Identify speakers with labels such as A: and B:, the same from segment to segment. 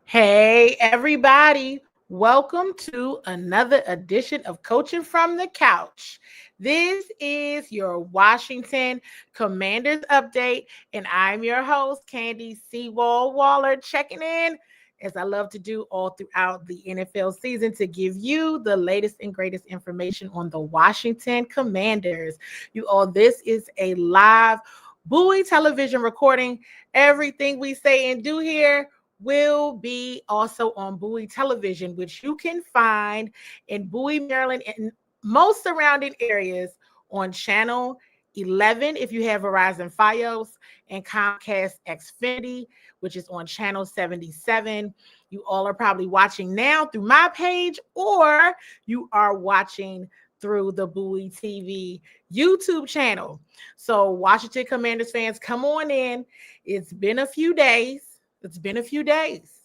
A: Hey, everybody. Welcome to another edition of Coaching from the Couch. This is your Washington Commanders update, and I'm your host, Candy Seawall Waller, checking in as I love to do all throughout the NFL season to give you the latest and greatest information on the Washington Commanders. You all, this is a live Bowie television recording. Everything we say and do here will be also on Bowie Television, which you can find in Bowie, Maryland, and most surrounding areas on channel 11 if you have Verizon Fios, and Comcast Xfinity, which is on channel 77. You all are probably watching now through my page, or you are watching through the Bowie TV YouTube channel. So, Washington Commanders fans, come on in. It's been a few days. It's been a few days.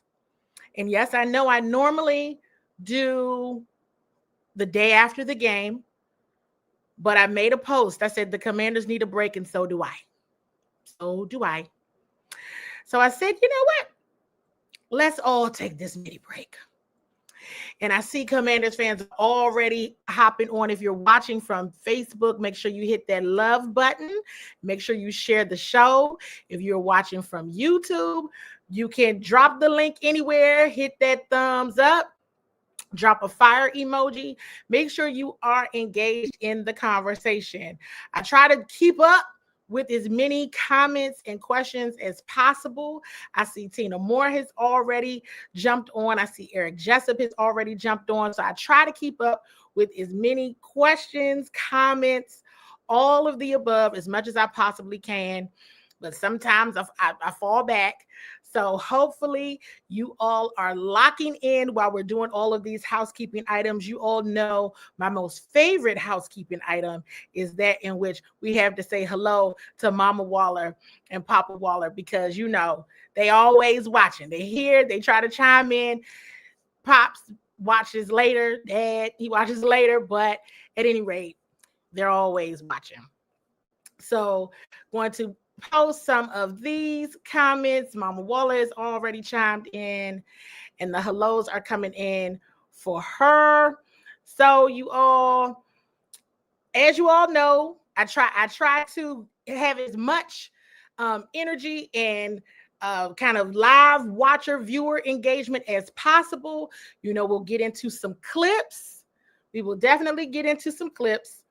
A: And yes, I know I normally do the day after the game, but I made a post. I said the Commanders need a break, and so do I. So do I. So I said, you know what? Let's all take this mini break. And I see Commanders fans already hopping on. If you're watching from Facebook, make sure you hit that love button. Make sure you share the show. If you're watching from YouTube, you can drop the link anywhere, hit that thumbs up, drop a fire emoji. Make sure you are engaged in the conversation. I try to keep up with as many comments and questions as possible. I see Tina Moore has already jumped on. I see Eric Jessup has already jumped on. So I try to keep up with as many questions, comments, all of the above as much as I possibly can. But sometimes I fall back. So hopefully you all are locking in while we're doing all of these housekeeping items. You all know my most favorite housekeeping item is that in which we have to say hello to Mama Waller and Papa Waller, because you know they always watching. They hear, they try to chime in. Pops watches later, Dad, he watches later, but at any rate, they're always watching. So going to post some of these comments. Mama Waller is already chimed in, and the hellos are coming in for her. So you all, as you all know, I try to have as much energy and kind of live watcher viewer engagement as possible. You know, we'll get into some clips. We will definitely get into some clips,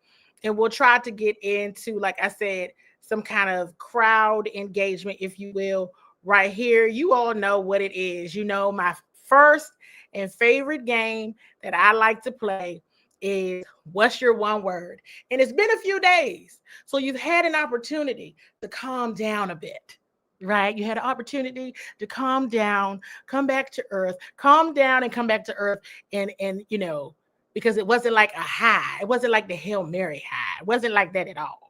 A: and we'll try to get into, like I said, some kind of crowd engagement, if you will, right here. You all know what it is. You know, my first and favorite game that I like to play is what's your one word? And it's been a few days. So you've had an opportunity to calm down a bit, right? You had an opportunity to calm down, come back to earth, calm down and come back to earth. And you know, because it wasn't like a high. It wasn't like the Hail Mary high. It wasn't like that at all.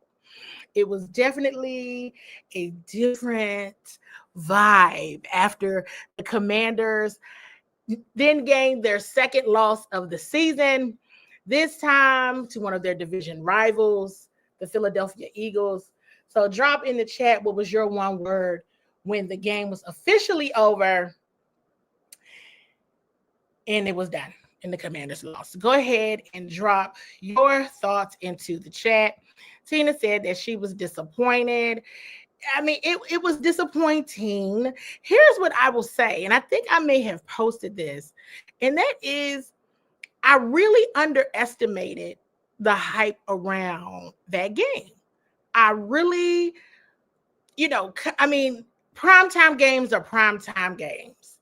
A: It was definitely a different vibe after the Commanders then gained their second loss of the season, this time to one of their division rivals, the Philadelphia Eagles. So drop in the chat what was your one word when the game was officially over and it was done and the Commanders lost. Go ahead and drop your thoughts into the chat. Tina said that she was disappointed. I mean, it was disappointing. Here's what I will say, and I think I may have posted this, and that is I really underestimated the hype around that game. I really, I mean, primetime games are primetime games.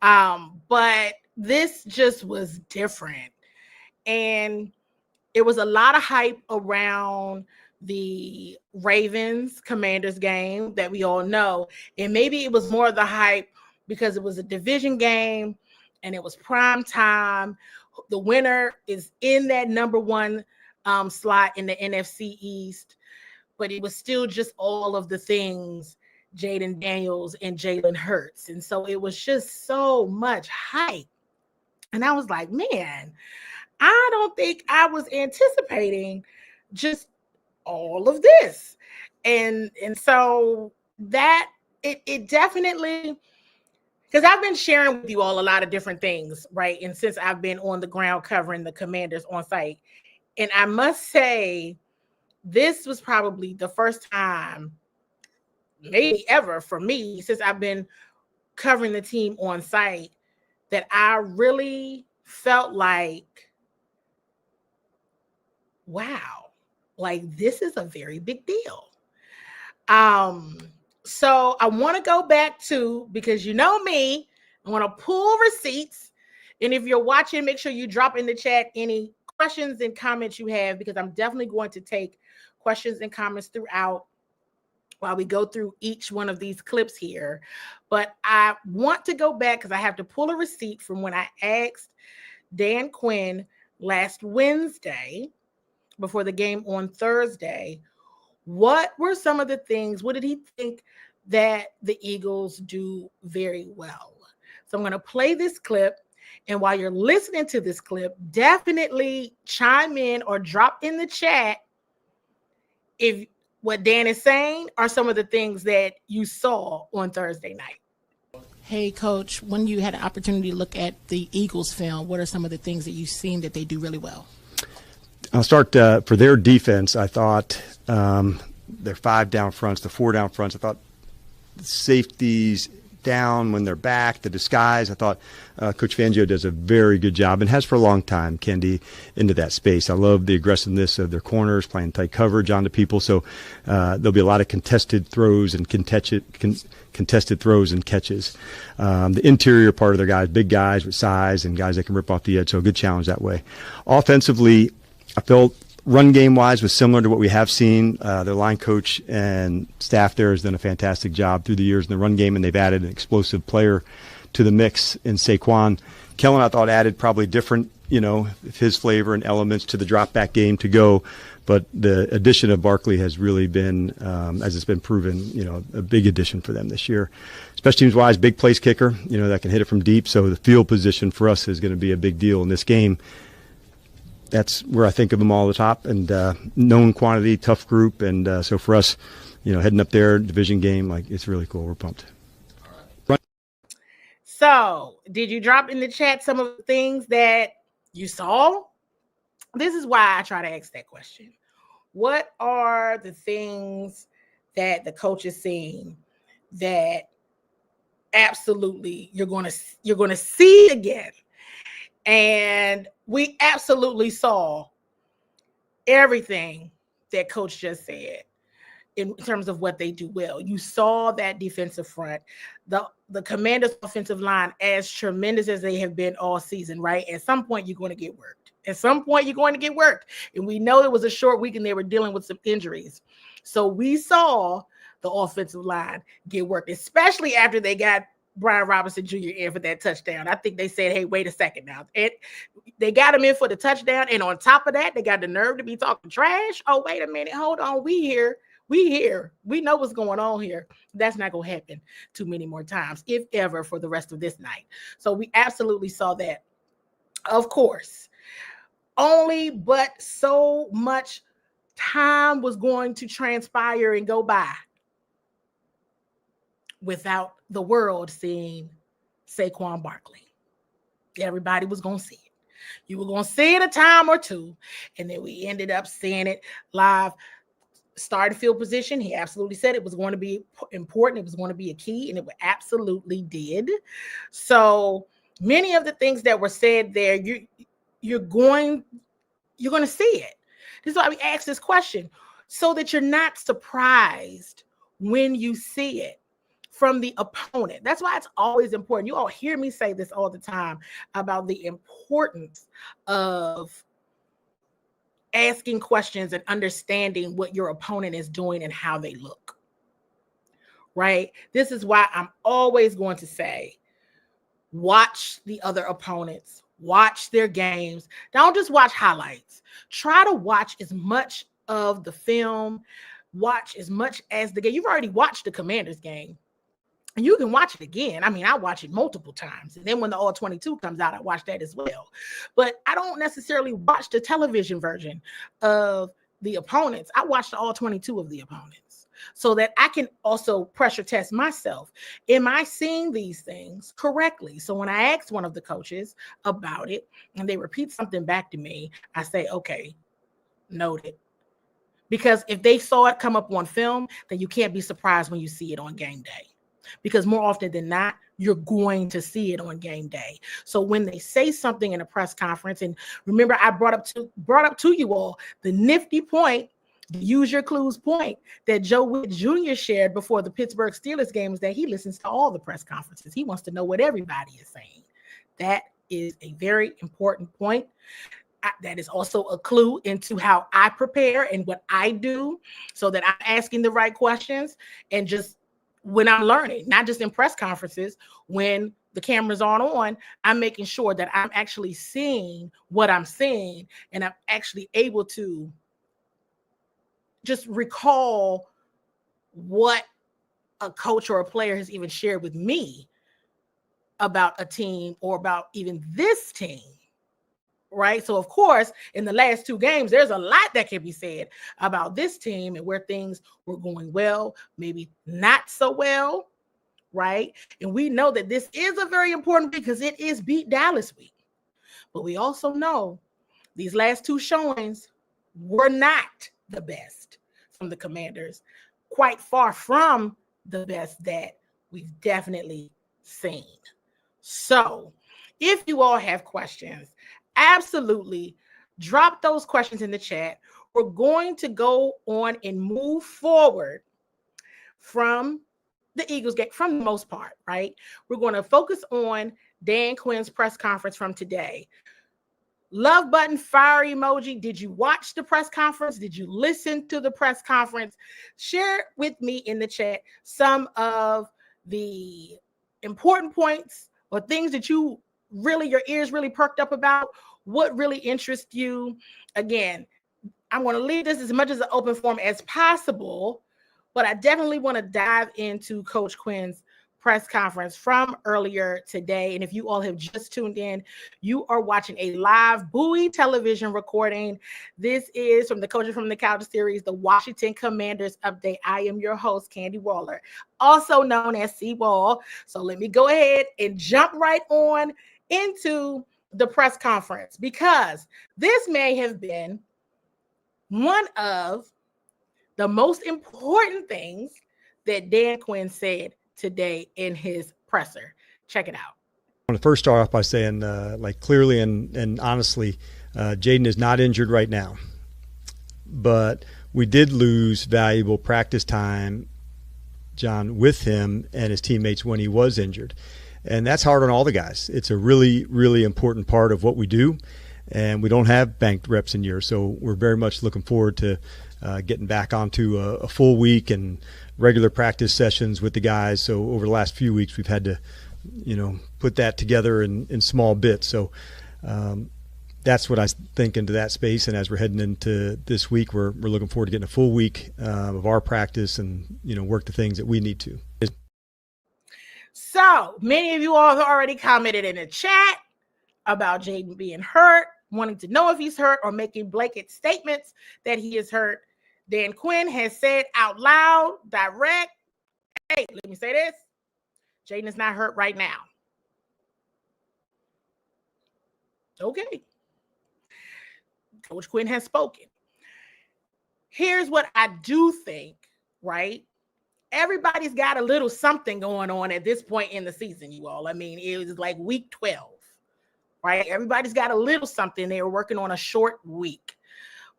A: But this just was different. And it was a lot of hype around the Ravens Commanders game that we all know. And maybe it was more of the hype because it was a division game and it was prime time. The winner is in that number one slot in the NFC East, but it was still just all of the things, Jaden Daniels and Jalen Hurts. And so it was just so much hype. And I was like, man, I don't think I was anticipating just all of this. And so that it definitely because I've been sharing with you all a lot of different things, right? And since I've been on the ground covering the Commanders on site, and I must say, this was probably the first time, maybe ever for me, since I've been covering the team on site, that I really felt like, wow, like this is a very big deal. So I want to go back to, because you know me, I want to pull receipts. And if you're watching, make sure you drop in the chat any questions and comments you have, because I'm definitely going to take questions and comments throughout while we go through each one of these clips here. But I want to go back because I have to pull a receipt from when I asked Dan Quinn last Wednesday before the game on Thursday, what were some of the things, what did he think that the Eagles do very well? So I'm going to play this clip. And while you're listening to this clip, definitely chime in or drop in the chat if what Dan is saying are some of the things that you saw on Thursday night. Hey, Coach, when you had an opportunity to look at the Eagles film, what are some of the things that you've seen that they do really well?
B: I'll start for their defense. I thought their 5 down fronts, the 4 down fronts, I thought the safeties down when they're back, the disguise. I thought Coach Fangio does a very good job and has for a long time, Kendi, into that space. I love the aggressiveness of their corners, playing tight coverage onto people. So there'll be a lot of contested throws and contested throws and catches. The interior part of their guys, big guys with size and guys that can rip off the edge. So a good challenge that way. Offensively, I felt run game wise was similar to what we have seen. Their line coach and staff there has done a fantastic job through the years in the run game, and they've added an explosive player to the mix in Saquon. Kellen, I thought, added probably different, his flavor and elements to the drop back game to go. But the addition of Barkley has really been, as it's been proven, a big addition for them this year. Special teams wise, big place kicker, that can hit it from deep. So the field position for us is going to be a big deal in this game. That's where I think of them all the top, and known quantity, tough group. And so for us, heading up there, division game, it's really cool. We're pumped.
A: So did you drop in the chat some of the things that you saw? This is why I try to ask that question. What are the things that the coach is seeing that absolutely you're going to see again? And we absolutely saw everything that Coach just said in terms of what they do well. You saw that defensive front, the Commanders' offensive line, as tremendous as they have been all season, right? At some point, you're going to get worked. And we know it was a short week and they were dealing with some injuries. So we saw the offensive line get worked, especially after they got Brian Robinson Jr. in for that touchdown. I think they said, hey, wait a second now. And they got him in for the touchdown. And on top of that, they got the nerve to be talking trash. Oh, wait a minute. Hold on. We here. We know what's going on here. That's not going to happen too many more times, if ever, for the rest of this night. So we absolutely saw that. Of course, only but so much time was going to transpire and go by without the world seeing Saquon Barkley. Everybody was going to see it. You were going to see it a time or two, and then we ended up seeing it live. Starting field position, he absolutely said it was going to be important. It was going to be a key, and it absolutely did. So many of the things that were said there, you're going to see it. This is why we ask this question, so that you're not surprised when you see it from the opponent. That's why it's always important. You all hear me say this all the time about the importance of asking questions and understanding what your opponent is doing and how they look, right? This is why I'm always going to say, watch the other opponents, watch their games. Don't just watch highlights. Try to watch as much of the film, watch as much as the game. You've already watched the Commanders game. And you can watch it again. I mean, I watch it multiple times. And then when the All 22 comes out, I watch that as well. But I don't necessarily watch the television version of the opponents. I watch the All 22 of the opponents. so that I can also pressure test myself. Am I seeing these things correctly? So when I ask one of the coaches about it and they repeat something back to me, I say, okay, noted. Because if they saw it come up on film, then you can't be surprised when you see it on game day. Because more often than not, you're going to see it on game day. So when they say something in a press conference, and remember, I brought up to you all the nifty point, the use your clues point that Joe Witt Jr. shared before the Pittsburgh Steelers game, is that he listens to all the press conferences. He wants to know what everybody is saying. That is a very important point. That is also a clue into how I prepare and what I do, so that I'm asking the right questions, and just when I'm learning, not just in press conferences, when the cameras aren't on, I'm making sure that I'm actually seeing what I'm seeing, and I'm actually able to just recall what a coach or a player has even shared with me about a team or about even this team. Right. So, of course, in the last two games, there's a lot that can be said about this team and where things were going well, maybe not so well. Right. And we know that this is a very important week because it is Beat Dallas week. But we also know these last two showings were not the best from the Commanders, quite far from the best that we've definitely seen. So if you all have questions, absolutely drop those questions in the chat. We're going to go on and move forward from the Eagles game, from the most part, right? We're going to focus on Dan Quinn's press conference from today. Love button, fire emoji. Did you watch the press conference? Did you listen to the press conference? Share with me in the chat some of the important points or things that you really, your ears really perked up about, what really interests you. Again, I'm going to leave this as much as an open forum as possible, but I definitely want to dive into Coach Quinn's press conference from earlier today. And if you all have just tuned in, you are watching a live Bowie television recording. This is from the Coaching from the Couch series, the Washington Commanders Update. I am your host, Candy Waller, also known as C Wall. So let me go ahead and jump right on into the press conference, because this may have been one of the most important things that Dan Quinn said today in his presser. Check it out.
B: I want to first start off by saying, clearly and honestly, Jaden is not injured right now, but we did lose valuable practice time, John, with him and his teammates when he was injured. And that's hard on all the guys. It's a really, really important part of what we do, and we don't have banked reps in years. So we're very much looking forward to getting back onto a full week and regular practice sessions with the guys. So over the last few weeks, we've had to, put that together in small bits. So that's what I think into that space. And as we're heading into this week, we're looking forward to getting a full week of our practice and, work the things that we need to.
A: So many of you all have already commented in the chat about Jaden being hurt, wanting to know if he's hurt, or making blanket statements that he is hurt. Dan Quinn has said out loud, direct, hey, let me say this, Jaden is not hurt right now. Okay. Coach Quinn has spoken. Here's what I do think, right? Everybody's got a little something going on at this point in the season, you all. I mean, it was like week 12, right? Everybody's got a little something. They were working on a short week.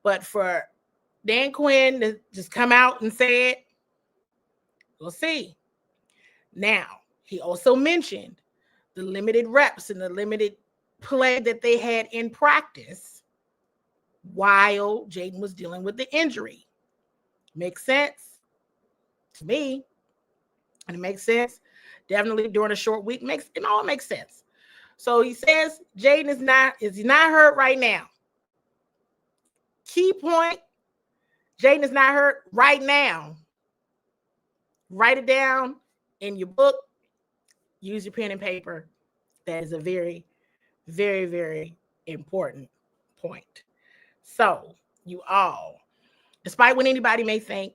A: But for Dan Quinn to just come out and say it, we'll see. Now, he also mentioned the limited reps and the limited play that they had in practice while Jaden was dealing with the injury. Makes sense to me, and it makes sense definitely during a short week. It all makes sense. So he says Jaden is not hurt right now. Key point, Jaden is not hurt right now. Write it down in your book. Use your pen and paper. That is a very, very, very important point. So you all, despite what anybody may think,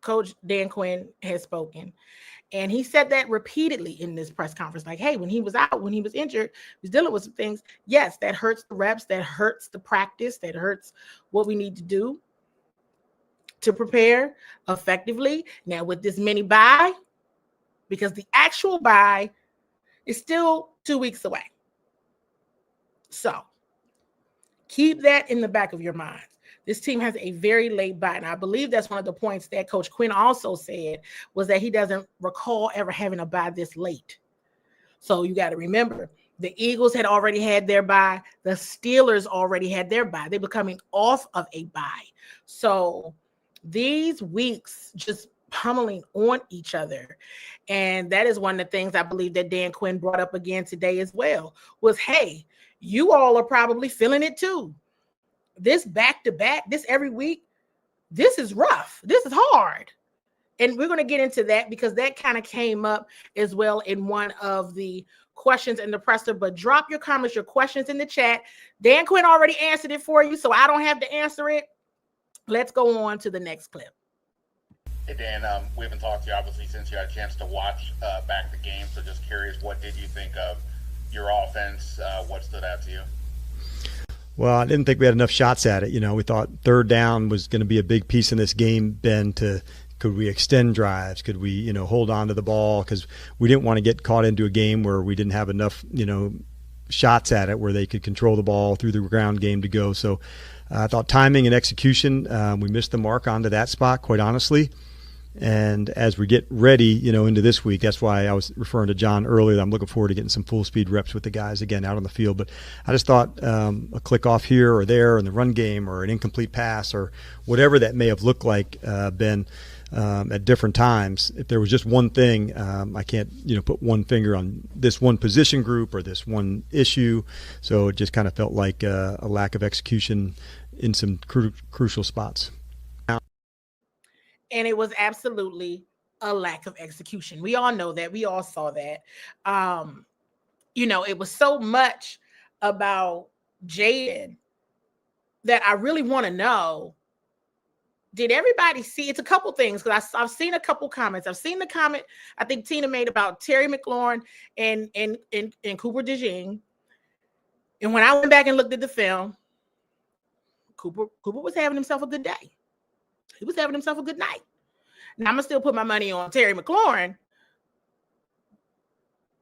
A: Coach Dan Quinn has spoken. And he said that repeatedly in this press conference, like, hey, when he was out, when he was injured, he was dealing with some things. Yes, that hurts the reps, that hurts the practice, that hurts what we need to do to prepare effectively. Now, with this mini bye, because the actual bye is still 2 weeks away. So keep that in the back of your mind. This team has a very late bye. And I believe that's one of the points that Coach Quinn also said, was that he doesn't recall ever having a bye this late. So you got to remember, the Eagles had already had their bye. The Steelers already had their bye. They were coming off of a bye. So these weeks just pummeling on each other. And that is one of the things I believe that Dan Quinn brought up again today as well, was, hey, you all are probably feeling it too. This back-to-back, this every week, this is rough. This is hard. And we're going to get into that because that kind of came up as well in one of the questions in the presser. But drop your comments, your questions in the chat. Dan Quinn already answered it for you, so I don't have to answer it. Let's go on to the next clip.
C: Hey, Dan, we haven't talked to you, obviously, since you had a chance to watch back the game. So just curious, what did you think of your offense? What stood out to you?
B: Well, I didn't think we had enough shots at it. We thought third down was going to be a big piece in this game, Ben, could we extend drives? Could we, hold on to the ball? Because we didn't want to get caught into a game where we didn't have enough, shots at it where they could control the ball through the ground game to go. So I thought timing and execution, we missed the mark onto that spot, quite honestly. And as we get ready, into this week, that's why I was referring to John earlier. I'm looking forward to getting some full speed reps with the guys again out on the field. But I just thought a click off here or there in the run game or an incomplete pass or whatever that may have looked like, Ben, at different times. If there was just one thing, I can't, put one finger on this one position group or this one issue. So it just kind of felt like a lack of execution in some crucial spots.
A: And it was absolutely a lack of execution. We all know that. We all saw that. It was so much about Jaden that I really want to know, did everybody see? It's a couple things, because I've seen a couple comments. I've seen the comment I think Tina made about Terry McLaurin and Cooper DeJean. And when I went back and looked at the film, Cooper was having himself a good day. He was having himself a good night. Now, I'm going to still put my money on Terry McLaurin,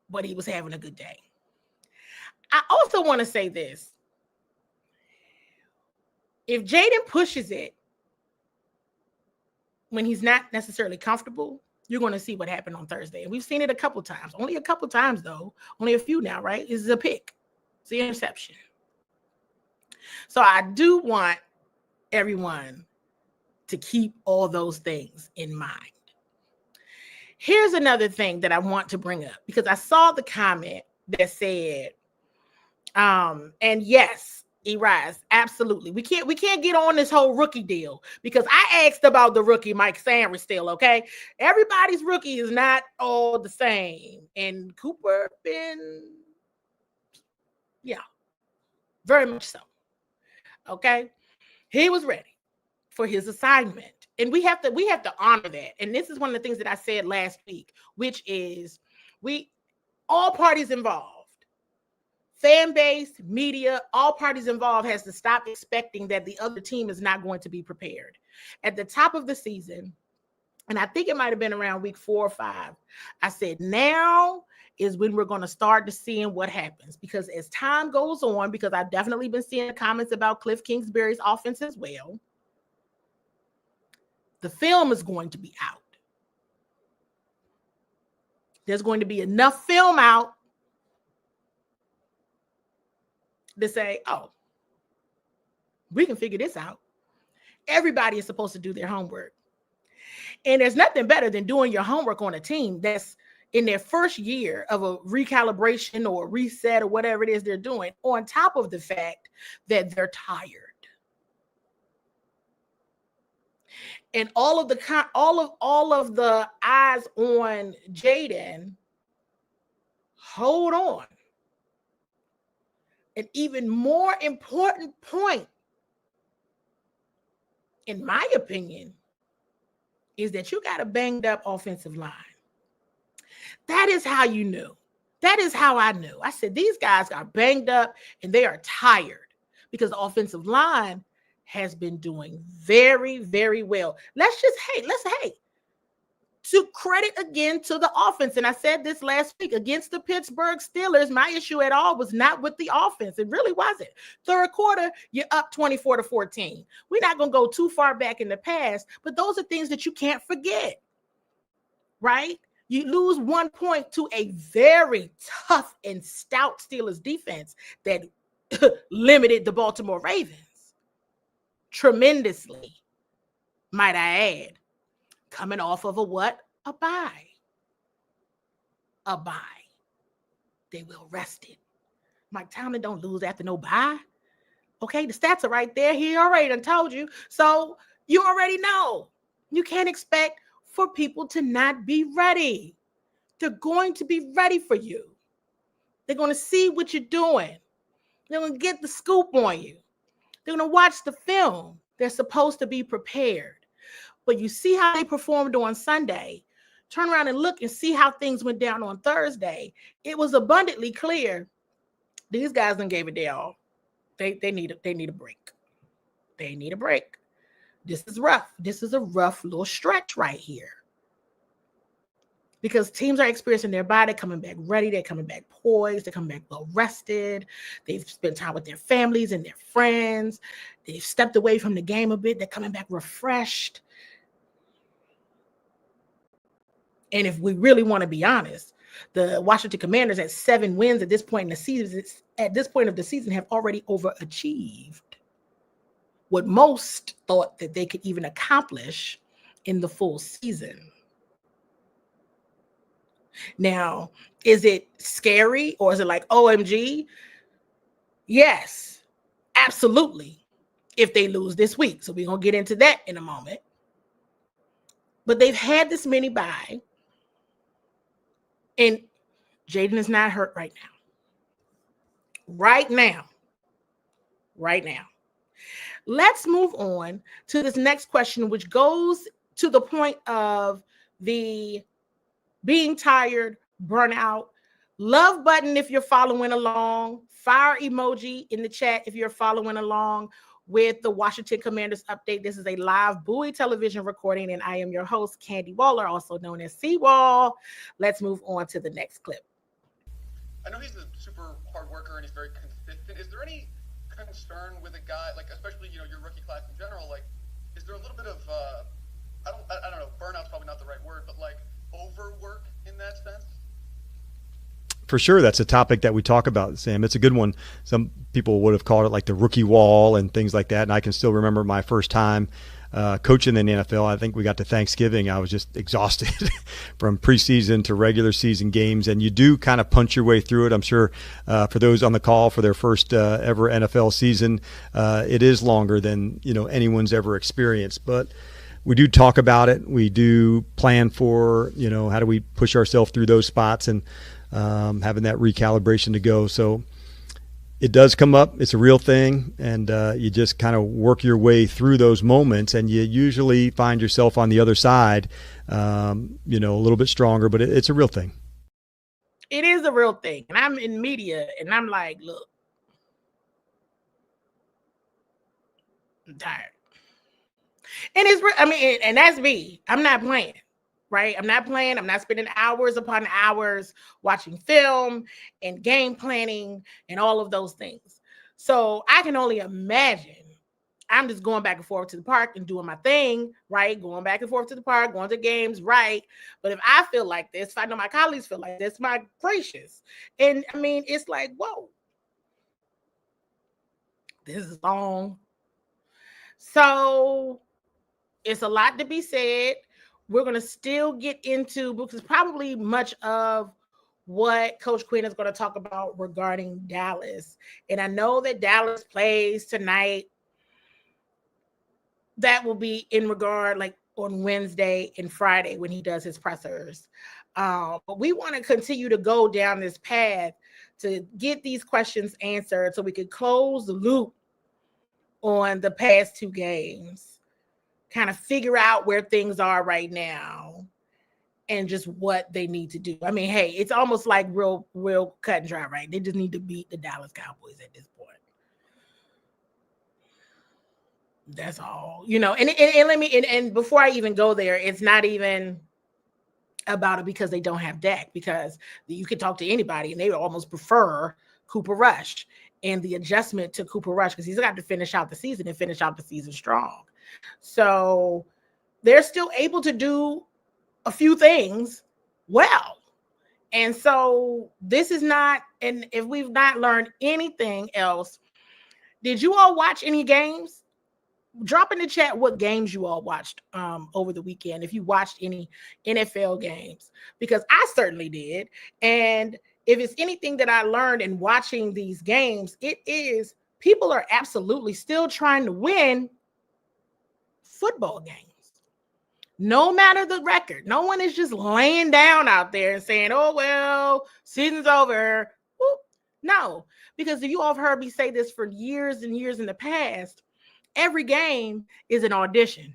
A: but he was having a good day. I also want to say this. If Jaden pushes it when he's not necessarily comfortable, you're going to see what happened on Thursday. And we've seen it a couple times. Only a couple times, though. Only a few now, right? This is a pick. It's the interception. So I do want everyone to keep all those things in mind. Here's another thing that I want to bring up, because I saw the comment that said, and yes, E-Rise, absolutely. We can't get on this whole rookie deal, because I asked about the rookie Mike Sanders still, okay? Everybody's rookie is not all the same. And Cooper very much so. Okay? He was ready for his assignment. And we have to honor that. And this is one of the things that I said last week, which is all parties involved, fan base, media, all parties involved has to stop expecting that the other team is not going to be prepared. At the top of the season, and I think it might have been around week 4 or 5, I said, now is when we're going to start to seeing what happens. Because as time goes on, because I've definitely been seeing comments about Cliff Kingsbury's offense as well, the film is going to be out. There's going to be enough film out to say, oh, we can figure this out. Everybody is supposed to do their homework. And there's nothing better than doing your homework on a team that's in their first year of a recalibration or reset or whatever it is they're doing, on top of the fact that they're tired. And all of the eyes on Jaden, hold on. An even more important point, in my opinion, is that you got a banged up offensive line. That is how you knew. That is how I knew. I said, these guys got banged up and they are tired because the offensive line has been doing very, very well. Let's to credit again to the offense. And I said this last week against the Pittsburgh Steelers, my issue at all was not with the offense. It really wasn't. Third quarter, you're up 24-14. We're not going to go too far back in the past, but those are things that you can't forget, right? You lose 1 point to a very tough and stout Steelers defense that limited the Baltimore Ravens tremendously, might I add. Coming off of a what? A bye. A bye. They will rest it. Mike Tomlin don't lose after no bye. Okay, the stats are right there. He already done told you. So you already know. You can't expect for people to not be ready. They're going to be ready for you. They're going to see what you're doing. They're going to get the scoop on you. They're going to watch the film. They're supposed to be prepared. But you see how they performed on Sunday. Turn around and look and see how things went down on Thursday. It was abundantly clear these guys done gave it their all. They need a break. They need a break. This is rough. This is a rough little stretch right here. Because teams are experiencing their body, coming back ready. They're coming back poised. They're coming back well rested. They've spent time with their families and their friends. They've stepped away from the game a bit. They're coming back refreshed. And if we really want to be honest, the Washington Commanders at 7 wins at this point in the season, have already overachieved what most thought that they could even accomplish in the full season. Now, is it scary or is it like OMG? Yes, absolutely. If they lose this week. So we're going to get into that in a moment. But they've had this many bye. And Jaden is not hurt right now. Right now. Let's move on to this next question, which goes to the point of the being tired, burnout. Love button if you're following along. Fire emoji in the chat if you're following along with the Washington Commanders update. This is a live Bowie television recording, and I am your host, Candy Waller, also known as Seawall. Let's move on to the next clip.
D: I know he's a super hard worker and he's very consistent. Is there any concern with a guy, like especially, your rookie class in general, like, is there a little bit of, I don't know, burnout's probably not the right word, but like overwork in that sense?
B: For sure, that's a topic that we talk about, Sam. It's a good one. Some people would have called it like the rookie wall and things like that. And I can still remember my first time coaching in the NFL. I think we got to Thanksgiving. I was just exhausted from preseason to regular season games. And you do kind of punch your way through it. I'm sure for those on the call for their first ever NFL season, it is longer than anyone's ever experienced. But we do talk about it. We do plan for, how do we push ourselves through those spots and having that recalibration to go. So it does come up. It's a real thing. And you just kind of work your way through those moments, and you usually find yourself on the other side, a little bit stronger, but it's a real thing.
A: It is a real thing. And I'm in media and I'm like, look, I'm tired. And and that's me. I'm not playing. Right? I'm not playing. I'm not spending hours upon hours watching film and game planning and all of those things. So I can only imagine. I'm just going back and forth to the park and doing my thing, right? Going back and forth to the park, going to games, right? But if I feel like this, if I know my colleagues feel like this, my gracious. And it's like, whoa, this is long. So it's a lot to be said. We're going to still get into, because probably much of what Coach Quinn is going to talk about regarding Dallas. And I know that Dallas plays tonight. That will be in regard, like on Wednesday and Friday when he does his pressers. But we want to continue to go down this path to get these questions answered so we can close the loop on the past 2 games. kind of figure out where things are right now and just what they need to do. I mean, hey, it's almost like real cut and dry, right? They just need to beat the Dallas Cowboys at this point. That's all, and let me, and before I even go there, it's not even about it because they don't have Dak, because you can talk to anybody and they would almost prefer Cooper Rush and the adjustment to Cooper Rush, because he's got to finish out the season and finish out the season strong. So they're still able to do a few things well. And so this is not, and if we've not learned anything else, did you all watch any games? Drop in the chat what games you all watched over the weekend, if you watched any NFL games, because I certainly did. And if it's anything that I learned in watching these games, it is people are absolutely still trying to win football games. No matter the record, no one is just laying down out there and saying, oh, well, season's over. Whoop. No, because if you all have heard me say this for years and years in the past, every game is an audition,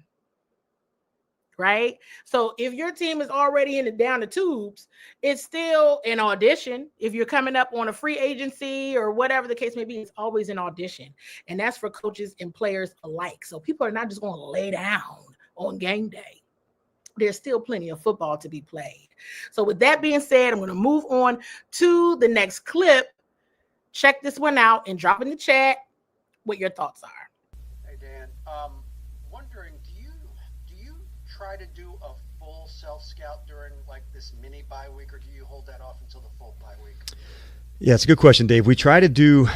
A: right? So if your team is already in the down the tubes, it's still an audition. If you're coming up on a free agency or whatever the case may be, it's always an audition. And that's for coaches and players alike. So people are not just going to lay down on game day. There's still plenty of football to be played. So with that being said, I'm going to move on to the next clip. Check this one out and drop in the chat what your thoughts are.
E: Dan, wondering, do you try to do a full self-scout during like this mini bye week, or do you hold that off until the full bye week?
B: Yeah, it's a good question, Dave. We try to do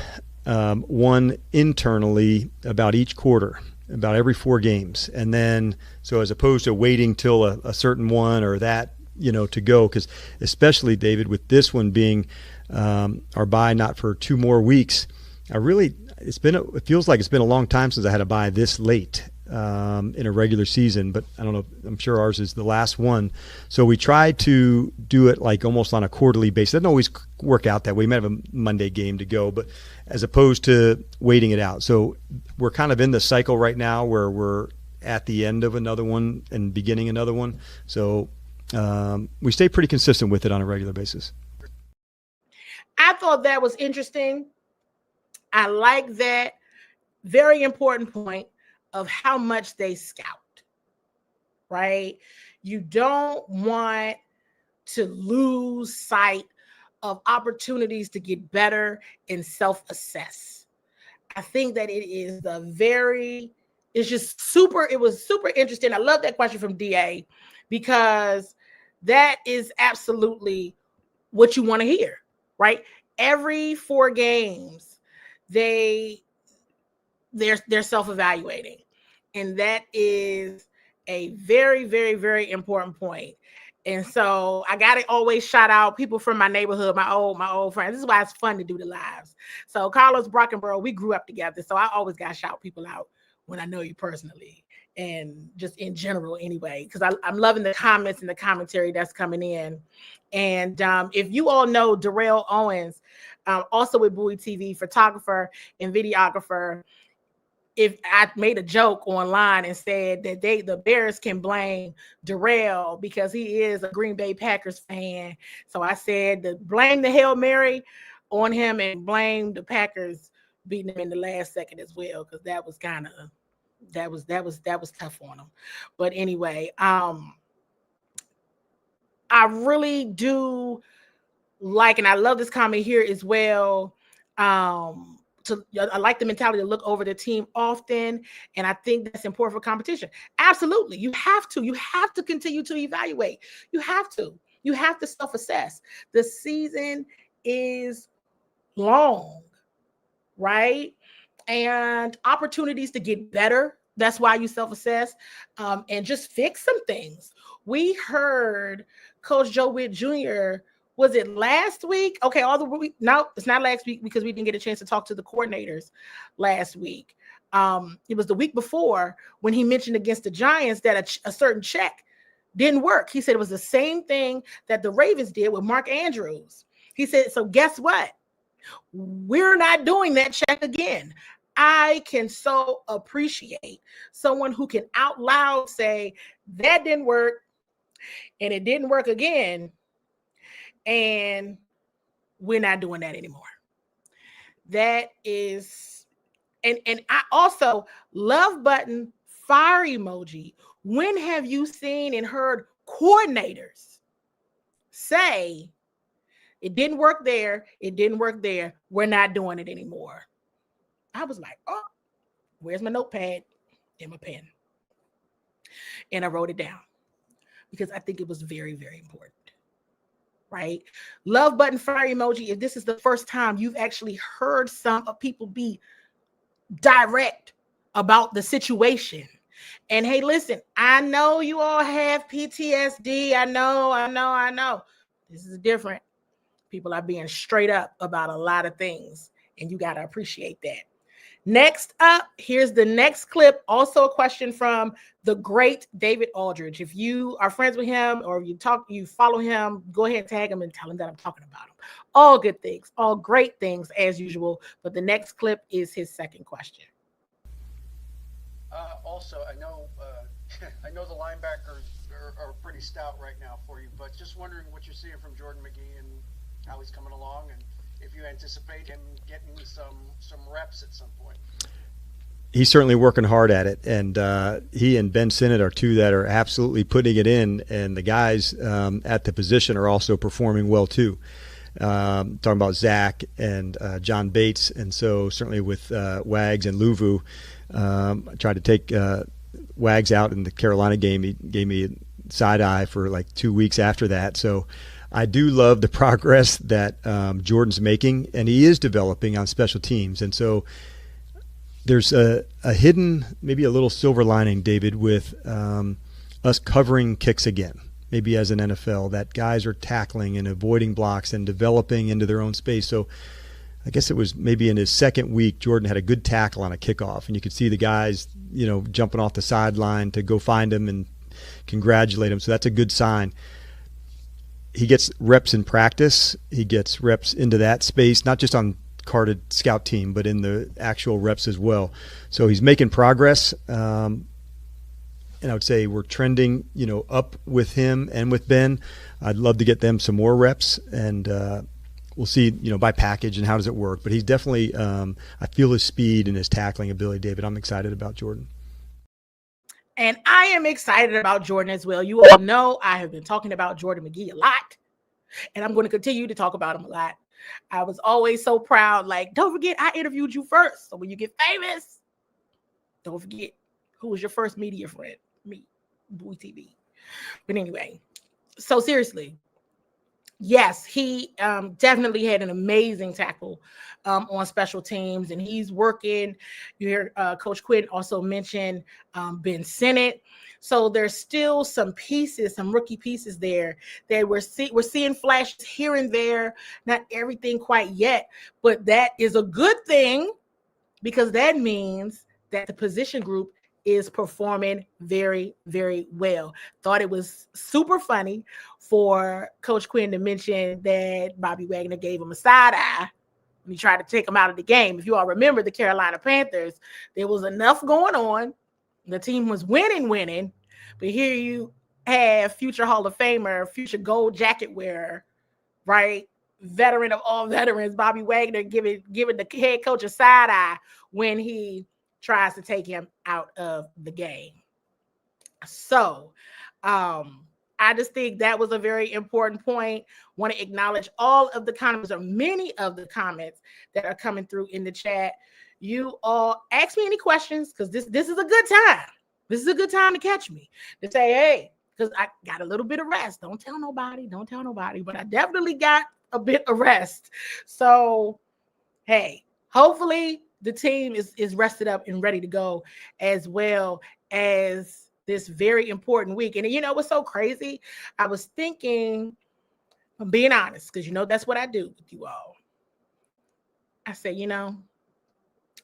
B: one internally about each quarter, about every 4 games. And then, so as opposed to waiting till a certain one or that, to go, because especially, David, with this one being our bye not for 2 more weeks, it feels like it's been a long time since I had a bye this late in a regular season, but I don't know, I'm sure ours is the last one. So we try to do it like almost on a quarterly basis. It doesn't always work out that way. We might have a Monday game to go, but as opposed to waiting it out. So we're kind of in the cycle right now where we're at the end of another one and beginning another one. So we stay pretty consistent with it on a regular basis.
A: I thought that was interesting. I like that. Very important point of how much they scout, right? You don't want to lose sight of opportunities to get better and self-assess. I think that it was super interesting. I love that question from DA, because that is absolutely what you want to hear, right? Every 4 games, they're self-evaluating. And that is a very, very, very important point. And so I got to always shout out people from my neighborhood, my old friends. This is why it's fun to do the lives. So Carlos Brockenborough, we grew up together. So I always got to shout people out when I know you personally and just in general anyway, because I'm loving the comments and the commentary that's coming in. And if you all know Darrell Owens, also with Bowie TV, photographer and videographer, if I made a joke online and said that the Bears can blame Darrell because he is a Green Bay Packers fan. So I said to blame the Hail Mary on him and blame the Packers beating him in the last second as well, because that was tough on him. But anyway, I really do like, and I love this comment here as well. I like the mentality to look over the team often, and I think that's important for competition. Absolutely, you have to continue to evaluate. You have to self-assess. The season is long, right? And opportunities to get better. That's why you self-assess and just fix some things. We heard Coach Joe Witt Jr. Was it last week? Okay, no, it's not last week because we didn't get a chance to talk to the coordinators last week. It was the week before when he mentioned against the Giants that a certain check didn't work. He said it was the same thing that the Ravens did with Mark Andrews. He said, so guess what? We're not doing that check again. I can so appreciate someone who can out loud say, that didn't work, and it didn't work again, and we're not doing that anymore. That is, and I also love button, fire emoji. When have you seen and heard coordinators say, it didn't work there, it didn't work there, we're not doing it anymore? I was like, oh, where's my notepad and my pen? And I wrote it down because I think it was very, very important. Right? Love button, fire emoji. If this is the first time you've actually heard some of people be direct about the situation. And hey, listen, I know you all have PTSD. I know. This is different. People are being straight up about a lot of things, and you got to appreciate that. Next up, here's the next clip. Also a question from the great David Aldridge. If you are friends with him or you follow him, go ahead and tag him and tell him that I'm talking about him. All good things, all great things as usual. But the next clip is his second question.
E: Also, I know the linebackers are pretty stout right now for you, but just wondering what you're seeing from Jordan McGee and how he's coming along, and if you anticipate him getting some reps at some point.
B: He's certainly working hard at it, and he and Ben Sinnott are two that are absolutely putting it in, and the guys at the position are also performing well too. Talking about Zach and John Bates, and so certainly with Wags and Luvu, I tried to take Wags out in the Carolina game. He gave me a side eye for like 2 weeks after that, so I do love the progress that Jordan's making, and he is developing on special teams. And so there's a hidden, maybe a little silver lining, David, with us covering kicks again, maybe as an NFL, that guys are tackling and avoiding blocks and developing into their own space. So I guess it was maybe in his second week, Jordan had a good tackle on a kickoff, and you could see the guys, jumping off the sideline to go find him and congratulate him. So that's a good sign. He gets reps in practice. He gets reps into that space, not just on carded scout team, but in the actual reps as well. So he's making progress. And I would say we're trending, up with him and with Ben. I'd love to get them some more reps, and we'll see, by package and how does it work. But he's definitely, I feel his speed and his tackling ability, David. I'm excited about Jordan.
A: And I am excited about Jordan as well. You all know I have been talking about Jordan McGee a lot, and I'm going to continue to talk about him a lot. I was always so proud. Like, don't forget, I interviewed you first. So when you get famous, don't forget who was your first media friend. Me, Boy TV. But anyway, so seriously, yes, he definitely had an amazing tackle on special teams, and he's working. You hear Coach Quinn also mention Ben Sinnott. So there's still some pieces, some rookie pieces there that we're seeing flashes here and there. Not everything quite yet, but that is a good thing because that means that the position group is performing very, very well. Thought it was super funny for Coach Quinn to mention that Bobby Wagner gave him a side eye when he tried to take him out of the game. If you all remember the Carolina Panthers, there was enough going on. The team was winning, but here you have future Hall of Famer, future gold jacket wearer, right? Veteran of all veterans, Bobby Wagner giving the head coach a side eye when he tries to take him out of the game. So I just think that was a very important point. Want to acknowledge all of the comments, or many of the comments that are coming through in the chat. You all ask me any questions, because this is a good time. This is a good time to catch me, to say, hey, because I got a little bit of rest. Don't tell nobody, but I definitely got a bit of rest. So, hey, hopefully the team is rested up and ready to go, as well as this very important week. And what's so crazy? I was thinking, I'm being honest, because that's what I do with you all. I said,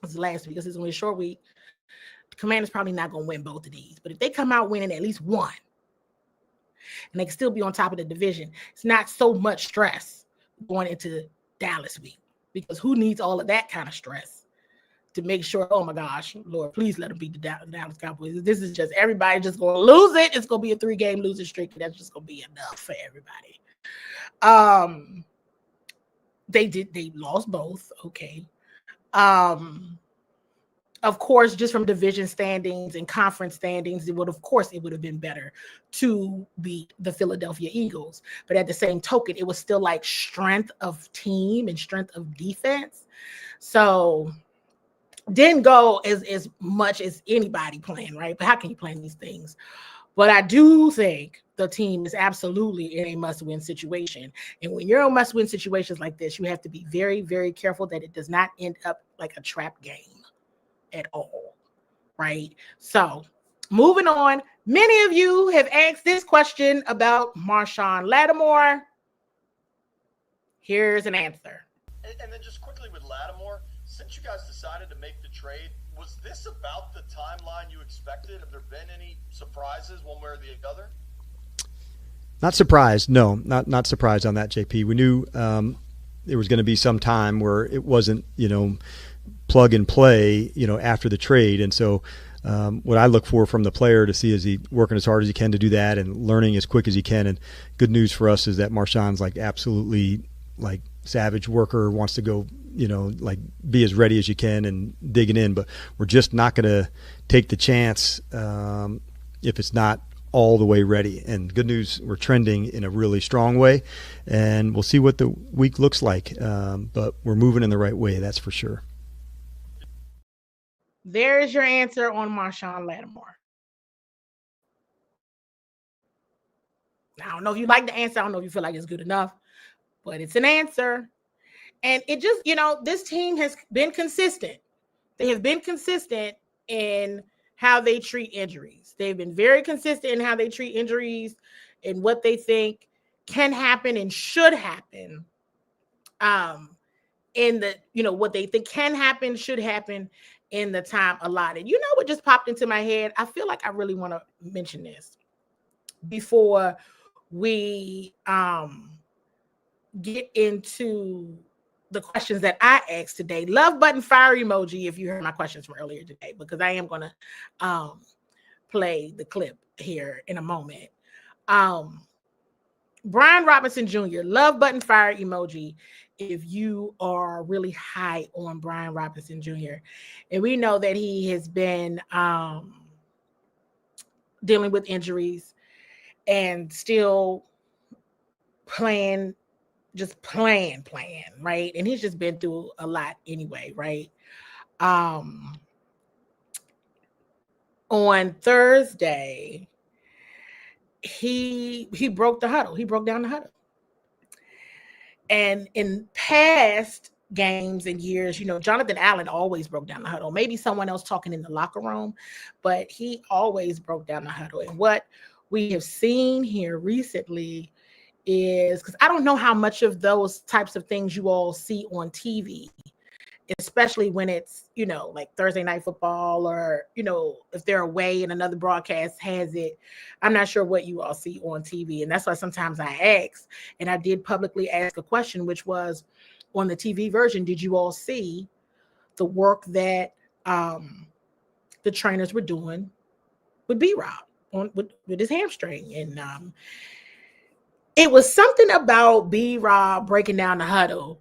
A: it's last week, because it's only a short week. The Commanders probably not going to win both of these. But if they come out winning at least one, and they can still be on top of the division, it's not so much stress going into Dallas week, because who needs all of that kind of stress? to make sure, oh my gosh, Lord, please let them beat the Dallas Cowboys. This is just everybody just going to lose it. It's going to be a 3-game losing streak. And that's just going to be enough for everybody. They lost both. Okay. Of course, just from division standings and conference standings, it would have been better to beat the Philadelphia Eagles. But at the same token, it was still like strength of team and strength of defense. So didn't go as much as anybody playing, right? But how can you plan these things? But I do think the team is absolutely in a must-win situation. And when you're in must-win situations like this, you have to be very, very careful that it does not end up like a trap game at all, right? So moving on, many of you have asked this question about Marshawn Lattimore. Here's an answer.
F: And then just quickly with Lattimore, since you guys decided to make the trade, was this about the timeline you expected? Have there been any surprises one way or the other?
B: Not surprised. No, not surprised on that, JP. We knew there was going to be some time where it wasn't, plug and play, after the trade. And so what I look for from the player to see is he working as hard as he can to do that and learning as quick as he can. And good news for us is that Marshawn's like absolutely like savage worker, wants to go, like be as ready as you can and digging in. But we're just not going to take the chance if it's not all the way ready. And good news, we're trending in a really strong way, and we'll see what the week looks like. But we're moving in the right way, that's for sure.
A: There's your answer on Marshawn Lattimore. I don't know if you like the answer. I don't know if you feel like it's good enough, but it's an answer. And it just, this team has been consistent. They have been consistent in how they treat injuries. They've been very consistent in how they treat injuries and what they think can happen and should happen. In the, what they think can happen, should happen in the time allotted. What just popped into my head? I feel like I really want to mention this before we get into the questions that I asked today. Love button, fire emoji if you heard my questions from earlier today, because I am going to play the clip here in a moment. Brian Robinson Jr., love button, fire emoji if you are really high on Brian Robinson Jr. And we know that he has been dealing with injuries and still playing, right? And he's just been through a lot anyway, right? On Thursday, he broke the huddle. He broke down the huddle. And in past games and years, Jonathan Allen always broke down the huddle. Maybe someone else talking in the locker room, but he always broke down the huddle. And what we have seen here recently is, because I don't know how much of those types of things you all see on TV, especially when it's, like Thursday Night Football, or, if they're away and another broadcast has it. I'm not sure what you all see on TV. And that's why sometimes I ask, and I did publicly ask a question, which was, on the TV version, did you all see the work that the trainers were doing with B-Rob with his hamstring? And it was something about B-Rob breaking down the huddle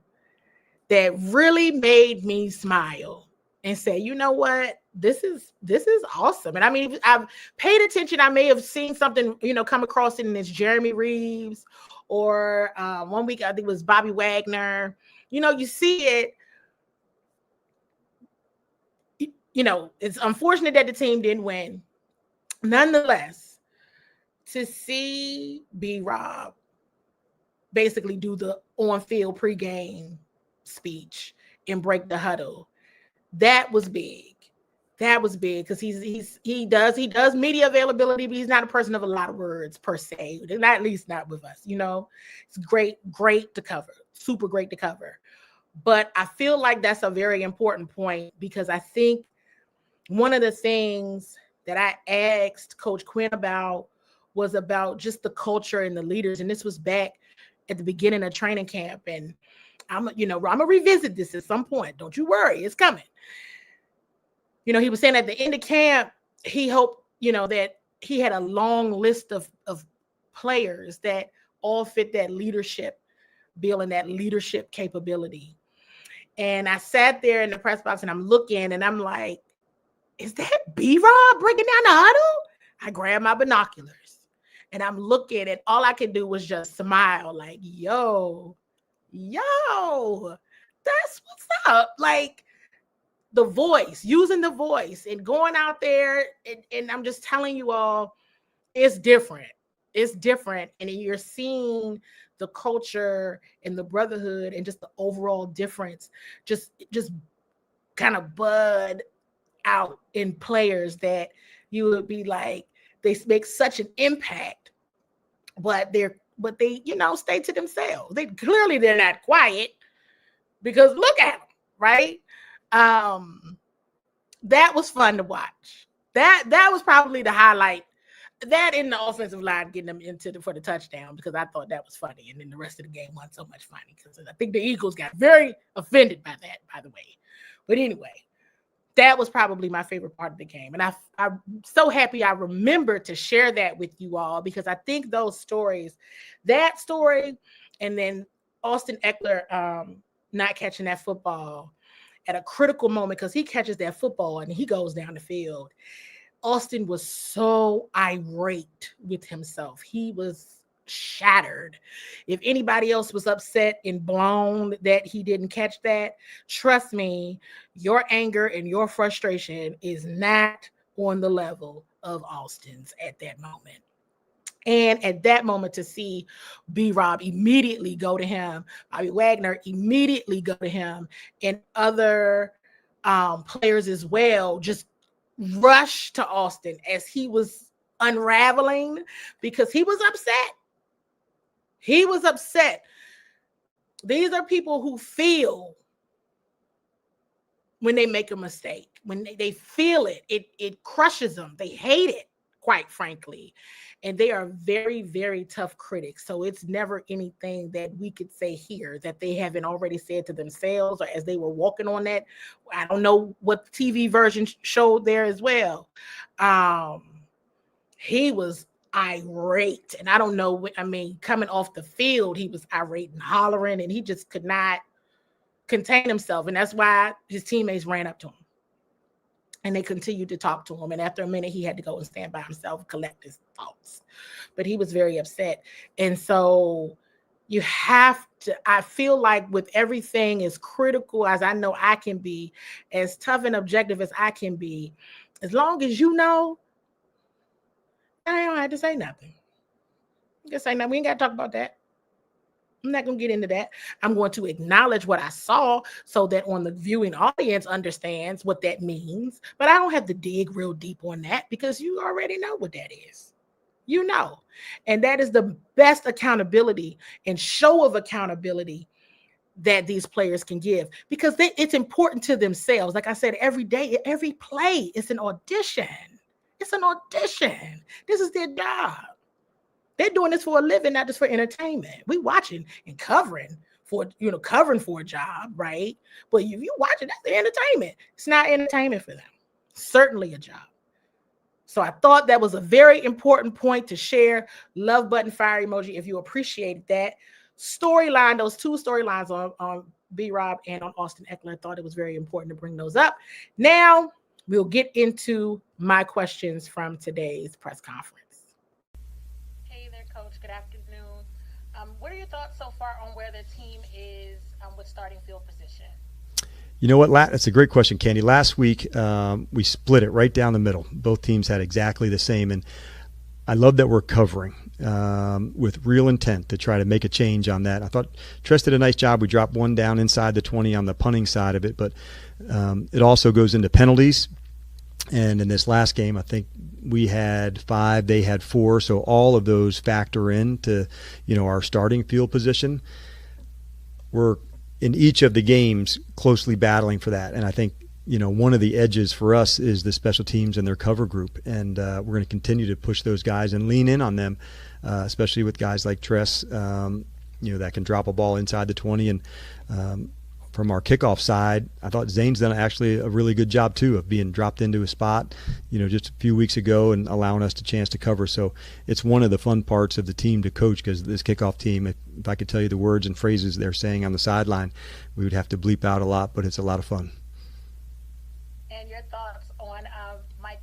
A: that really made me smile and say, you know what, this is awesome. And I mean, I've paid attention. I may have seen something, come across it in this Jeremy Reeves, or 1 week, I think it was Bobby Wagner. You see it. It's unfortunate that the team didn't win. Nonetheless, to see B-Rob basically do the on-field pregame speech and break the huddle, that was big. That was big, because he does media availability, but he's not a person of a lot of words per se. Not, at least not with us. It's great to cover, super great to cover. But I feel like that's a very important point, because I think one of the things that I asked Coach Quinn about was about just the culture and the leaders, and this was back at the beginning of training camp. And I'm gonna revisit this at some point. Don't you worry, it's coming. He was saying at the end of camp, he hoped, that he had a long list of players that all fit that leadership bill and that leadership capability. And I sat there in the press box and I'm looking and I'm like, is that B-Rob breaking down the huddle? I grabbed my binoculars and I'm looking and all I could do was just smile like, yo, that's what's up. Like the voice, using the voice and going out there. And I'm just telling you all, it's different. It's different. And you're seeing the culture and the brotherhood and just the overall difference just kind of bud out in players that you would be like, they make such an impact, but they stay to themselves. They're not quiet because look at them, right? That was fun to watch. That was probably the highlight. That in the offensive line getting them for the touchdown, because I thought that was funny. And then the rest of the game wasn't so much funny because I think the Eagles got very offended by that, by the way. But anyway, that was probably my favorite part of the game. And I'm so happy I remembered to share that with you all, because I think those stories, that story, and then Austin Eckler not catching that football at a critical moment, because he catches that football and he goes down the field. Austin was so irate with himself. He was shattered. If anybody else was upset and blown that he didn't catch that, trust me, your anger and your frustration is not on the level of Austin's at that moment. And at that moment, to see B-Rob immediately go to him, Bobby Wagner immediately go to him, and other players as well just rush to Austin as he was unraveling, because he was upset. He was upset. These are people who feel when they make a mistake, when they feel it, it crushes them. They hate it, quite frankly. And they are very, very tough critics. So it's never anything that we could say here that they haven't already said to themselves, or as they were walking on that. I don't know what the TV version showed there as well. He was irate. And I don't know, coming off the field, he was irate and hollering, and he just could not contain himself. And that's why his teammates ran up to him. And they continued to talk to him. And after a minute, he had to go and stand by himself, collect his thoughts. But he was very upset. And so you have to, I feel like with everything as critical as I know I can be, as tough and objective as I can be, as long as you know, I don't have to say nothing. Just say nothing. We ain't got to talk about that. I'm not going to get into that. I'm going to acknowledge what I saw so that on the viewing audience understands what that means. But I don't have to dig real deep on that, because you already know what that is. You know. And that is the best accountability and show of accountability that these players can give, because it's important to themselves. Like I said, every day, every play is an audition. It's an audition. This is their job. They're doing this for a living, not just for entertainment. We watching and covering for a job, right? But if you watch it, that's the entertainment. It's not entertainment for them. Certainly a job. So I thought that was a very important point to share. Love button, fire emoji if you appreciated that. Storyline, those two storylines on B-Rob and on Austin Eckler, I thought it was very important to bring those up. Now we'll get into my questions from today's press conference.
G: Hey there, Coach. Good afternoon. What are your thoughts so far on where the team is with starting field position?
B: You know what? That's a great question, Candy. Last week, we split it right down the middle. Both teams had exactly the same. And I love that we're covering with real intent to try to make a change on that. I thought Tress did a nice job. We dropped one down inside the 20 on the punting side of it. But it also goes into penalties. And in this last game, I think we had 5, they had 4. So all of those factor into, our starting field position. We're in each of the games closely battling for that. And I think, one of the edges for us is the special teams and their cover group. And we're going to continue to push those guys and lean in on them, especially with guys like Tress, that can drop a ball inside the 20. And from our kickoff side, I thought Zane's done actually a really good job too of being dropped into a spot, just a few weeks ago and allowing us a chance to cover. So it's one of the fun parts of the team to coach, because this kickoff team, if I could tell you the words and phrases they're saying on the sideline, we would have to bleep out a lot, but it's a lot of fun.
G: And your thoughts on Mike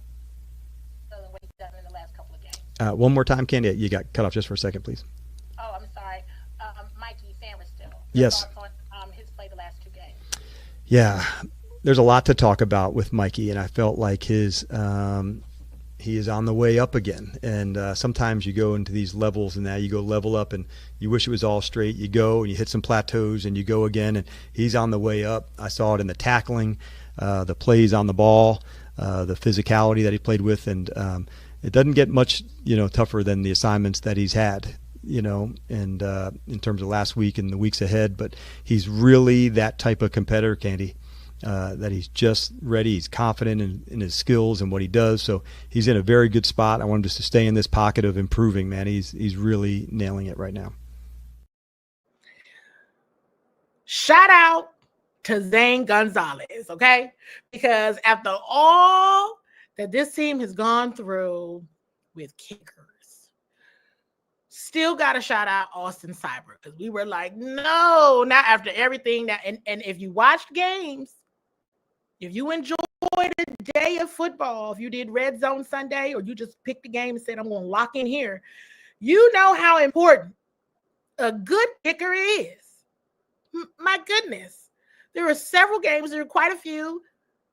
G: what he's done in the last couple of games?
B: One more time, Candy. You got cut off just for a second, please.
G: Oh, I'm sorry. Mikey Sainristil.
B: Yes.
G: Thoughts on his play the last 2 games?
B: Yeah, there's a lot to talk about with Mikey, and I felt like he is on the way up again. And sometimes you go into these levels, and now you go level up, and you wish it was all straight. You go and you hit some plateaus, and you go again, and he's on the way up. I saw it in the tackling, the plays on the ball, the physicality that he played with, and it doesn't get much tougher than the assignments that he's had. And in terms of last week and the weeks ahead, but he's really that type of competitor, Candy, that he's just ready. He's confident in his skills and what he does. So he's in a very good spot. I want him just to stay in this pocket of improving, man. He's really nailing it right now.
A: Shout out to Zane Gonzalez, okay? Because after all that this team has gone through with kickers, still got to shout out Austin Cyber, because we were like, no, not after everything that. And if you watched games, if you enjoyed a day of football, if you did Red Zone Sunday, or you just picked the game and said, I'm going to lock in here, you know how important a good kicker is. My goodness. There were several games, there were quite a few,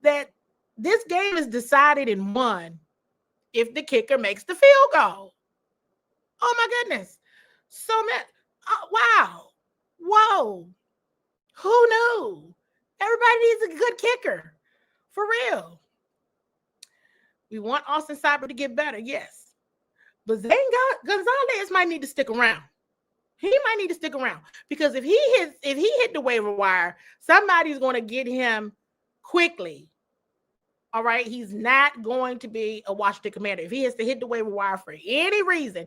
A: that this game is decided in one if the kicker makes the field goal. Oh my goodness. So wow. Whoa. Who knew? Everybody needs a good kicker. For real. We want Austin Cyber to get better, yes. But Zane Gonzalez might need to stick around. He might need to stick around, because if he hit the waiver wire, somebody's going to get him quickly. All right. He's not going to be a Washington Commander. If he has to hit the waiver wire for any reason,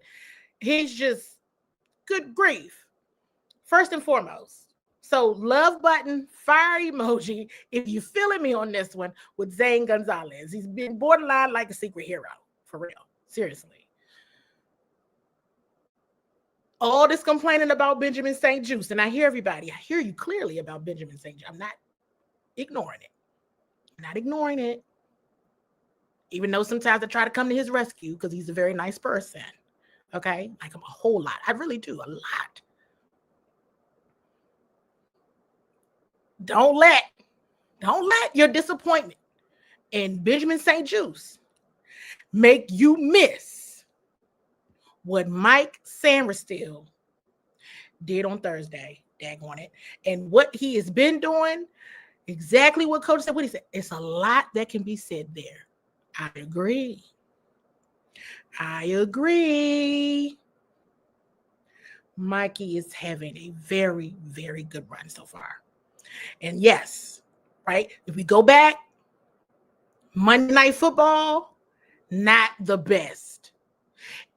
A: he's just, good grief. First and foremost. So love button, fire emoji, if you're feeling me on this one, with Zane Gonzalez. He's been borderline like a secret hero, for real. Seriously. All this complaining about Benjamin St. Juste, and I hear everybody. I hear you clearly about Benjamin St. Juste. I'm not ignoring it. I'm not ignoring it. Even though sometimes I try to come to his rescue, because he's a very nice person. Okay? Like him a whole lot. I really do, a lot. Don't let your disappointment in Benjamin St. Juste make you miss what Mike Sainristil did on Thursday. Daggone it. And what he has been doing, exactly what Coach said, what he said. It's a lot that can be said there. I agree. Mikey is having a very, very good run so far. And yes, right? If we go back, Monday Night Football, not the best.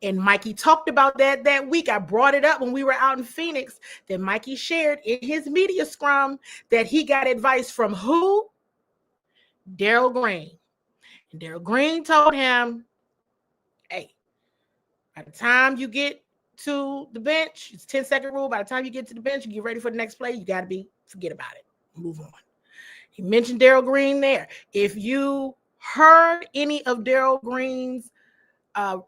A: And Mikey talked about that week. I brought it up when we were out in Phoenix, that Mikey shared in his media scrum that he got advice from who? Darryl Green. And Darryl Green told him, hey, by the time you get to the bench, it's 10-second rule. By the time you get to the bench, you get ready for the next play, you got to forget about it. Move on. He mentioned Darryl Green there. If you heard any of Darryl Green's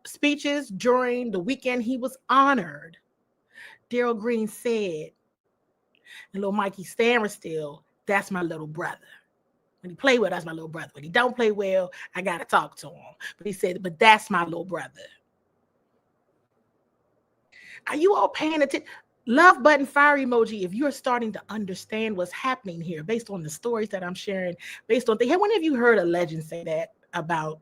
A: speeches during the weekend he was honored, Darryl Green said, and little Mikey Sainristil, that's my little brother. When he play well, that's my little brother. When he don't play well, I got to talk to him. But he said, but that's my little brother. Are you all paying attention? Love button, fire emoji if you're starting to understand what's happening here based on the stories that I'm sharing, based on have one of you heard a legend say that about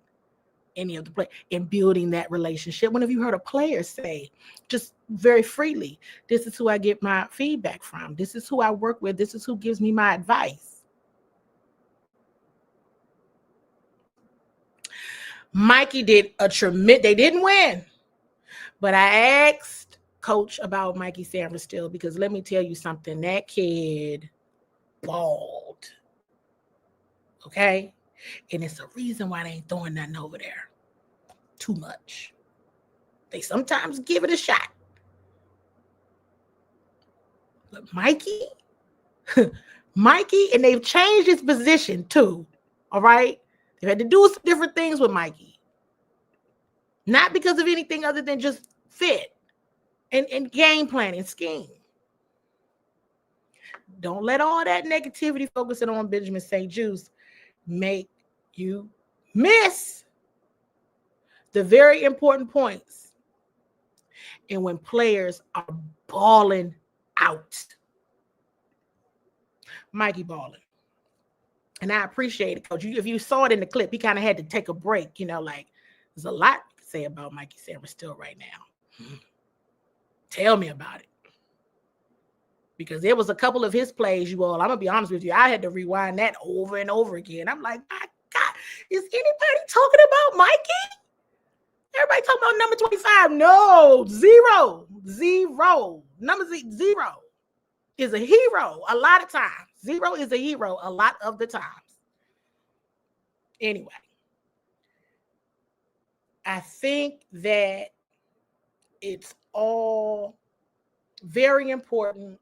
A: any of the play in building that relationship? When have you heard a player say just very freely, this is who I get my feedback from. This is who I work with. This is who gives me my advice. Mikey did a tremendous, they didn't win, but I asked Coach about Mikey Sainristil, because let me tell you something, that kid balled. Okay? And it's a reason why they ain't throwing nothing over there. Too much. They sometimes give it a shot. But Mikey, and they've changed his position too. All right? They've had to do some different things with Mikey. Not because of anything other than just fit and game plan and scheme. Don't let all that negativity focusing on Benjamin St. Juste make you miss the very important points. And when players are balling out. Mikey balling. And I appreciate it, Coach. If you saw it in the clip, he kind of had to take a break. Like there's a lot you can say about Mikey Sainristil right now. Tell me about it. Because there was a couple of his plays, you all. I'm gonna be honest with you. I had to rewind that over and over again. I'm like, my God, is anybody talking about Mikey? Everybody talking about number 25. No, zero. Number 0 is a hero a lot of times. 0 is a hero a lot of the times. Anyway, I think that it's all very important.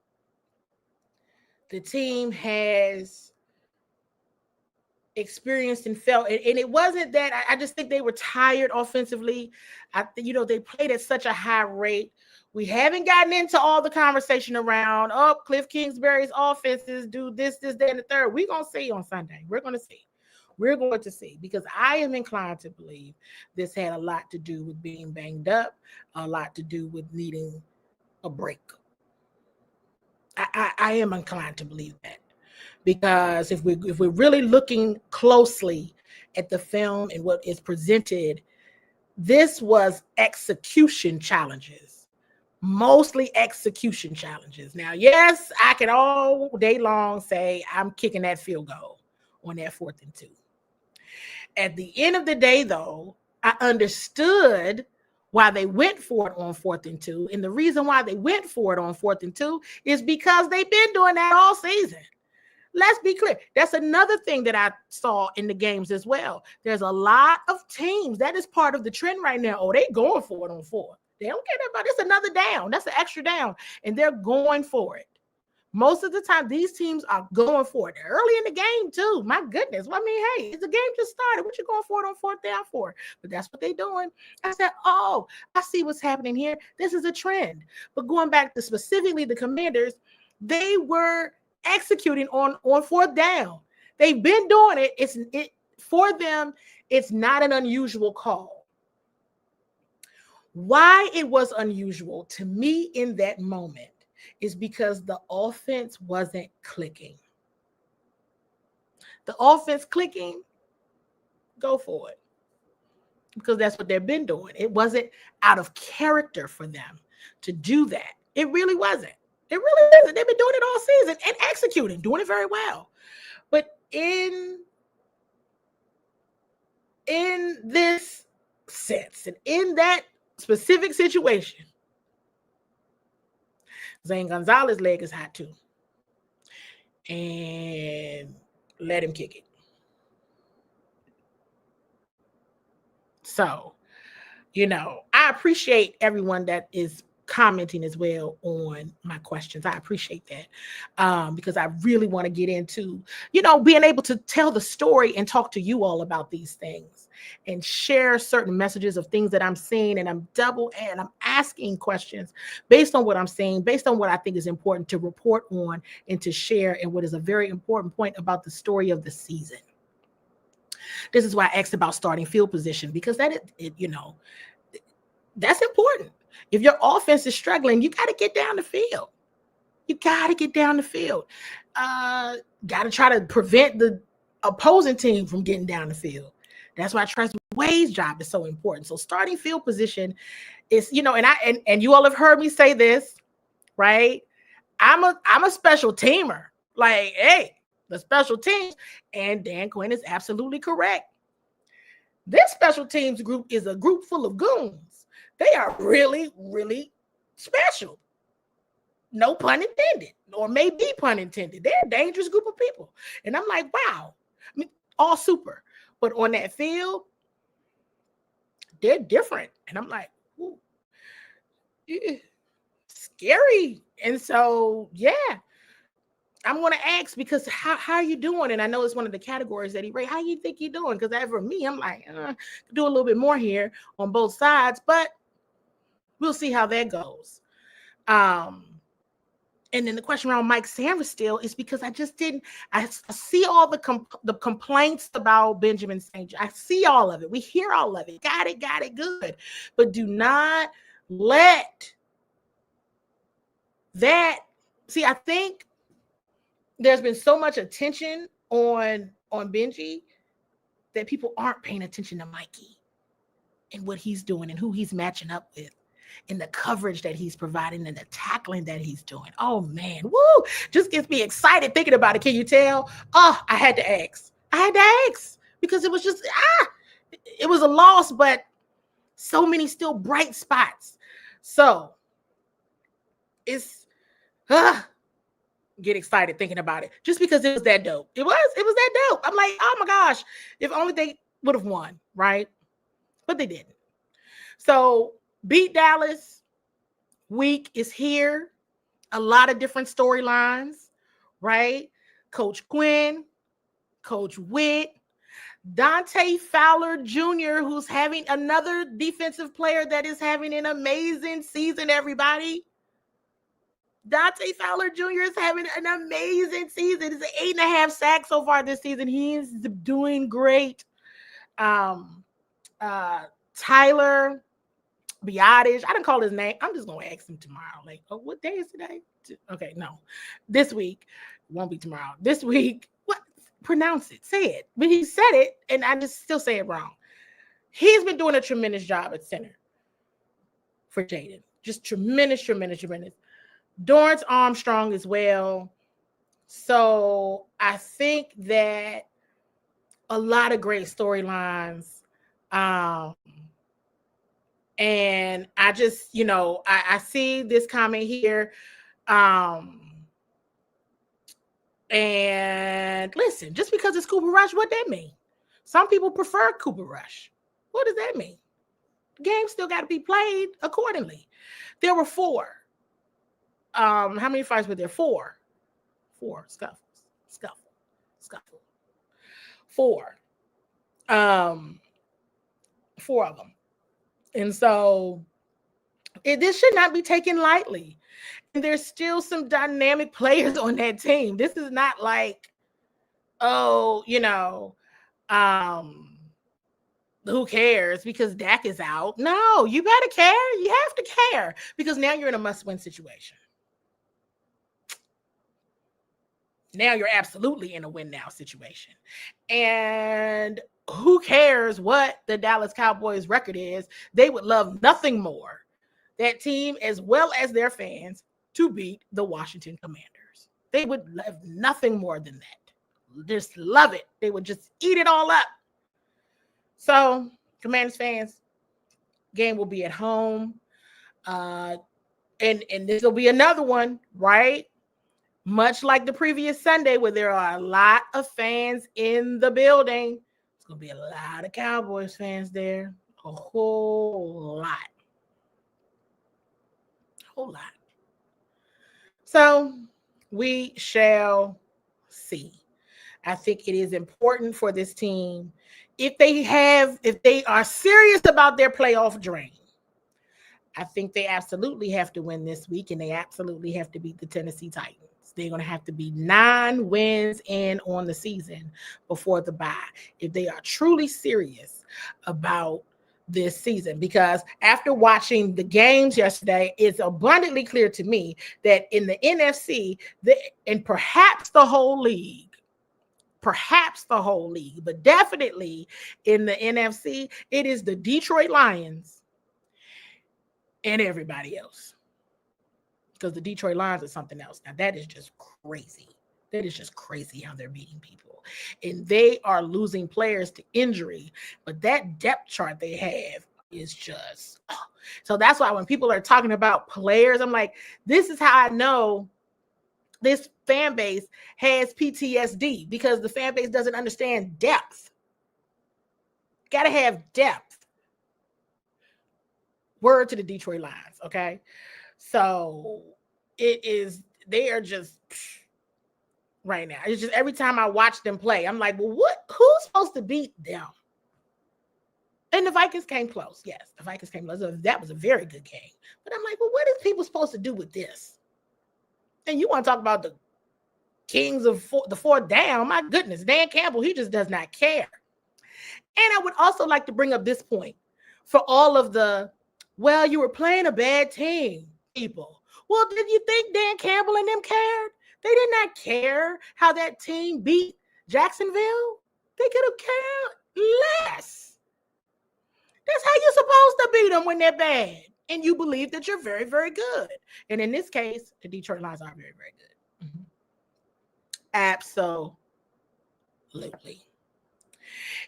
A: The team has experienced and felt, and it wasn't that I just think they were tired offensively. They played at such a high rate. We haven't gotten into all the conversation around, Cliff Kingsbury's offenses do this, that, and the third. We're going to see on Sunday. We're going to see, because I am inclined to believe this had a lot to do with being banged up, a lot to do with needing a break. I am inclined to believe that, because if we're really looking closely at the film and what is presented, this was execution challenges, mostly execution challenges. Now, yes, I can all day long say I'm kicking that field goal on that 4th and 2. At the end of the day, though, I understood why they went for it on 4th and 2. And the reason why they went for it on 4th and 2 is because they've been doing that all season. Let's be clear. That's another thing that I saw in the games as well. There's a lot of teams. That is part of the trend right now. They going for it on 4. They don't care about it. It's another down. That's an extra down. And they're going for it. Most of the time, these teams are going for it. Early in the game, too. My goodness. I mean, hey, the game just started. What you going for it on 4th down for? But that's what they're doing. I said, I see what's happening here. This is a trend. But going back to specifically the Commanders, they were executing on 4th down. They've been doing it. For them, it's not an unusual call. Why it was unusual to me in that moment is because the offense wasn't clicking. The offense clicking, go for it. Because that's what they've been doing. It wasn't out of character for them to do that. It really wasn't. It really isn't. They've been doing it all season and executing, doing it very well. But in this sense and in that specific situation, Zane Gonzalez's leg is hot too. And let him kick it. So, I appreciate everyone that is commenting as well on my questions. I appreciate that because I really want to get into, being able to tell the story and talk to you all about these things and share certain messages of things that I'm seeing, and I'm asking questions based on what I'm seeing, based on what I think is important to report on and to share, and what is a very important point about the story of the season. This is why I asked about starting field position, because that's important. If your offense is struggling, you got to get down the field. Got to try to prevent the opposing team from getting down the field. That's why Trent Wade's job is so important. So starting field position is, and you all have heard me say this, right? I'm a special teamer. Like, hey, the special teams, and Dan Quinn is absolutely correct. This special teams group is a group full of goons. They are really, really special. No pun intended, or maybe pun intended. They're a dangerous group of people. And I'm like, wow, I mean, all super. But on that field, they're different. And I'm like, ooh, scary. And so, yeah, I'm going to ask, because how are you doing? And I know it's one of the categories that he rated. How you think you're doing? Because for me, I'm like, do a little bit more here on both sides, but we'll see how that goes. And then the question around Mike Sanders still is because I see all the complaints about Benjamin St. I see all of it. We hear all of it. Got it, good. But do not let that, see, I think there's been so much attention on Benji that people aren't paying attention to Mikey and what he's doing and who he's matching up with, and the coverage that he's providing and the tackling that he's doing. Oh, man. Woo! Just gets me excited thinking about it. Can you tell? Oh, I had to ask. Because it was just, it was a loss, but so many still bright spots. So it's, get excited thinking about it just because it was that dope. It was that dope. I'm like, oh my gosh, if only they would have won, right? But they didn't. So beat Dallas week is here. A lot of different storylines, right? Coach Quinn, Coach Witt, Dante Fowler Jr., who's having another defensive player that is having an amazing season, everybody. Dante Fowler Jr. is having an amazing season. It's 8.5 sacks so far this season. He is doing great. Tyler Biotish. I didn't call his name. I'm just going to ask him tomorrow. Like, oh, what day is today? Okay, no. This week. Won't be tomorrow. This week. What? Pronounce it. Say it. But he said it, and I just still say it wrong. He's been doing a tremendous job at center for Jaden. Just tremendous. Dorrance Armstrong as well. So I think that a lot of great storylines. And I just, I see this comment here. And listen, just because it's Cooper Rush, what that mean? Some people prefer Cooper Rush. What does that mean? The game still got to be played accordingly. There were 4. How many fights were there? 4. 4 scuffle. 4. 4 of them. And so this should not be taken lightly. And there's still some dynamic players on that team. This is not like, who cares because Dak is out. No, you better care. You have to care because now you're in a must-win situation. Now you're absolutely in a win-now situation. And who cares what the Dallas Cowboys record is? They would love nothing more, that team as well as their fans, to beat the Washington Commanders. They would love nothing more than that. Just love it. They would just eat it all up. So, Commanders fans, game will be at home. And this will be another one, right? Much like the previous Sunday, where there are a lot of fans in the building. It's going to be a lot of Cowboys fans there. A whole lot. So we shall see. I think it is important for this team, if they are serious about their playoff dream, I think they absolutely have to win this week, and they absolutely have to beat the Tennessee Titans. They're going to have to be 9 wins in on the season before the bye if they are truly serious about this season. Because after watching the games yesterday, it's abundantly clear to me that in the NFC, and perhaps the whole league, but definitely in the NFC, it is the Detroit Lions and everybody else. Because the Detroit Lions are something else. Now, that is just crazy. That is just crazy how they're beating people. And they are losing players to injury. But that depth chart they have, is just, so that's why when people are talking about players, I'm like, this is how I know this fan base has PTSD, because the fan base doesn't understand depth. Got to have depth. Word to the Detroit Lions, okay? So they are just right now. It's just every time I watch them play, I'm like, well, who's supposed to beat them? And the Vikings came close. Yes, the Vikings came close. That was a very good game. But I'm like, well, what is people supposed to do with this? And you want to talk about the kings of the fourth down? My goodness, Dan Campbell, he just does not care. And I would also like to bring up this point for all of the, well, you were playing a bad team, people. Well, did you think Dan Campbell and them cared? They did not care how that team beat Jacksonville. They could have cared less. That's how you're supposed to beat them when they're bad. And you believe that you're very, very good. And in this case, the Detroit Lions are very, very good. Mm-hmm. Absolutely.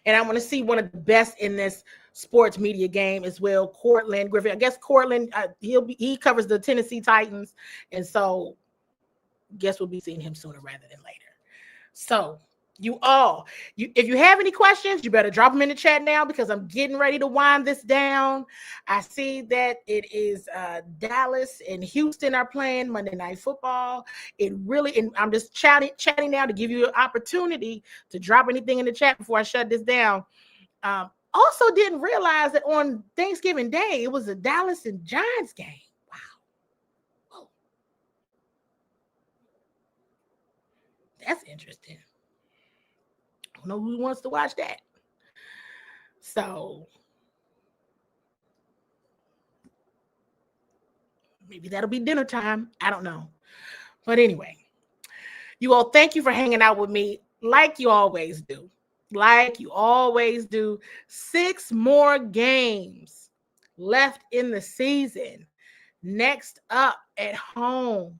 A: And I want to see one of the best in this sports media game as well, Cortland Griffin. I guess Cortland, he covers the Tennessee Titans. And so guess we'll be seeing him sooner rather than later. So if you have any questions, you better drop them in the chat now, because I'm getting ready to wind this down. I see that it is Dallas and Houston are playing Monday Night Football. And I'm just chatting now to give you an opportunity to drop anything in the chat before I shut this down. Also didn't realize that on Thanksgiving Day, it was a Dallas and Giants game. Wow. Whoa. That's interesting. I don't know who wants to watch that. So maybe that'll be dinner time. I don't know. But anyway, you all, thank you for hanging out with me like you always do. Like you always do. 6 more games left in the season. Next up at home,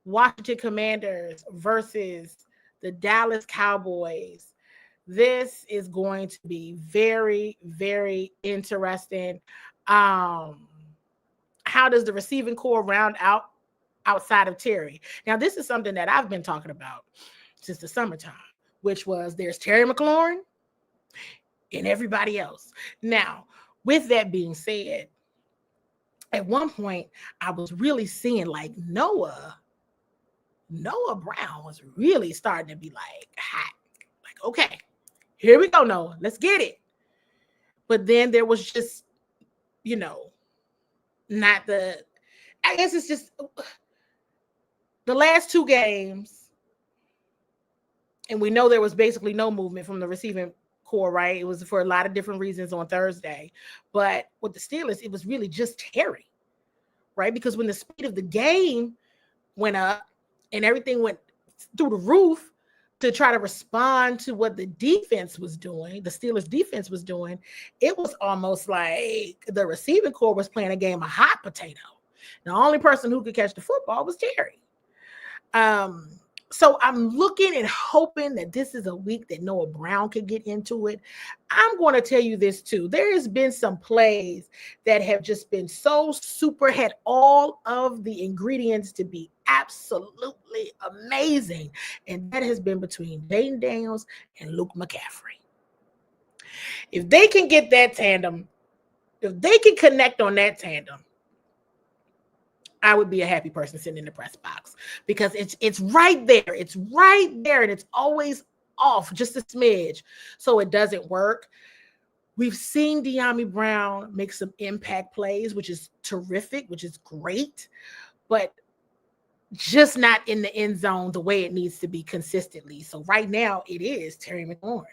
A: Washington Commanders versus the Dallas Cowboys. This is going to be very, very interesting. How does the receiving core round out outside of Terry? Now, this is something that I've been talking about since the summertime, which was there's Terry McLaurin and everybody else. Now, with that being said, at one point, I was really seeing like Noah Brown was really starting to be like hot. Like, okay, here we go, Noah. Let's get it. But then there was just, not the, I guess it's just the last 2 games. And we know there was basically no movement from the receiving core, right? It was for a lot of different reasons on Thursday. But with the Steelers, it was really just Terry, right? Because when the speed of the game went up, and everything went through the roof to try to respond to what the defense was doing, the Steelers defense was doing, it was almost like the receiving core was playing a game of hot potato. The only person who could catch the football was Terry. So I'm looking and hoping that this is a week that Noah Brown could get into it. I'm going to tell you this too. There has been some plays that have just been so super, had all of the ingredients to be absolutely amazing. And that has been between Dayton Daniels and Luke McCaffrey. If they can get that tandem, if they can connect on that tandem, I would be a happy person sitting in the press box, because it's right there. It's right there, and it's always off just a smidge, so it doesn't work. We've seen De'Ami Brown make some impact plays, which is terrific, which is great, but just not in the end zone the way it needs to be consistently. So right now it is Terry McLaurin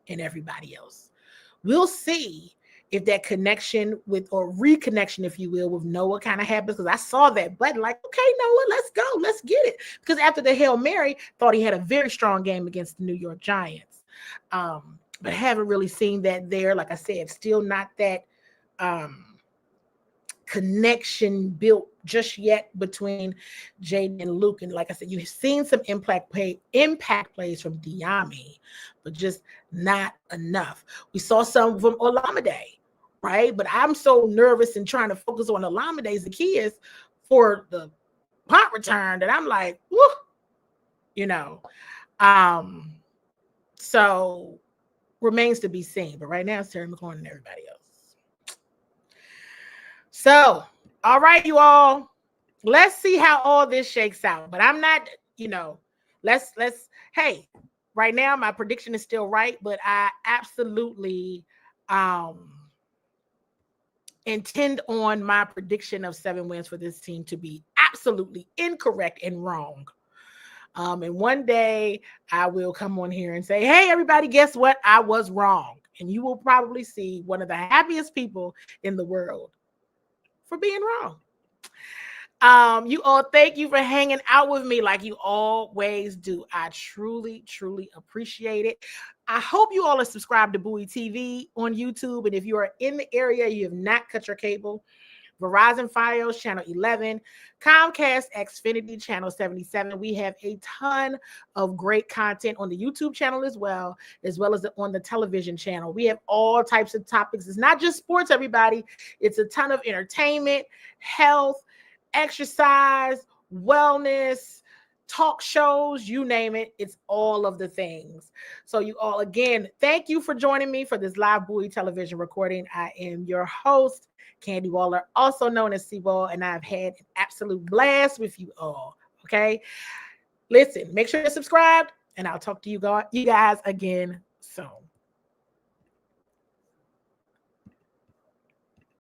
A: and everybody else. We'll see if that connection or reconnection, if you will, with Noah kind of happens, because I saw that button like, okay, Noah, let's go. Let's get it. Because after the Hail Mary, thought he had a very strong game against the New York Giants. But haven't really seen that there. Like I said, still not that connection built just yet between Jaden and Luke. And like I said, you've seen some impact plays from De'Ami, but just not enough. We saw some from Olamide, right? But I'm so nervous and trying to focus on the Lamadé Zacchaeus for the punt return that I'm like, whoo, you know. So remains to be seen. But right now it's Terry McLaurin and everybody else. So, all right, you all. Let's see how all this shakes out. But I'm not, let's hey, right now my prediction is still right, but I absolutely intend on my prediction of 7 wins for this team to be absolutely incorrect and wrong. And one day I will come on here and say, hey, everybody, guess what? I was wrong. And you will probably see one of the happiest people in the world for being wrong. You all, thank you for hanging out with me like you always do. I truly, truly appreciate it. I hope you all are subscribed to Bowie TV on YouTube. And if you are in the area, you have not cut your cable, Verizon Fios channel 11, Comcast Xfinity channel 77. We have a ton of great content on the YouTube channel as well as on the television channel. We have all types of topics. It's not just sports, everybody. It's a ton of entertainment, health, exercise, wellness, talk shows, you name it. It's all of the things. So you all, again, thank you for joining me for this live Bowie television recording. I am your host, Candy Waller, also known as C-Ball, and I've had an absolute blast with you all. Okay. Listen, make sure you're subscribed, and I'll talk to you guys again soon.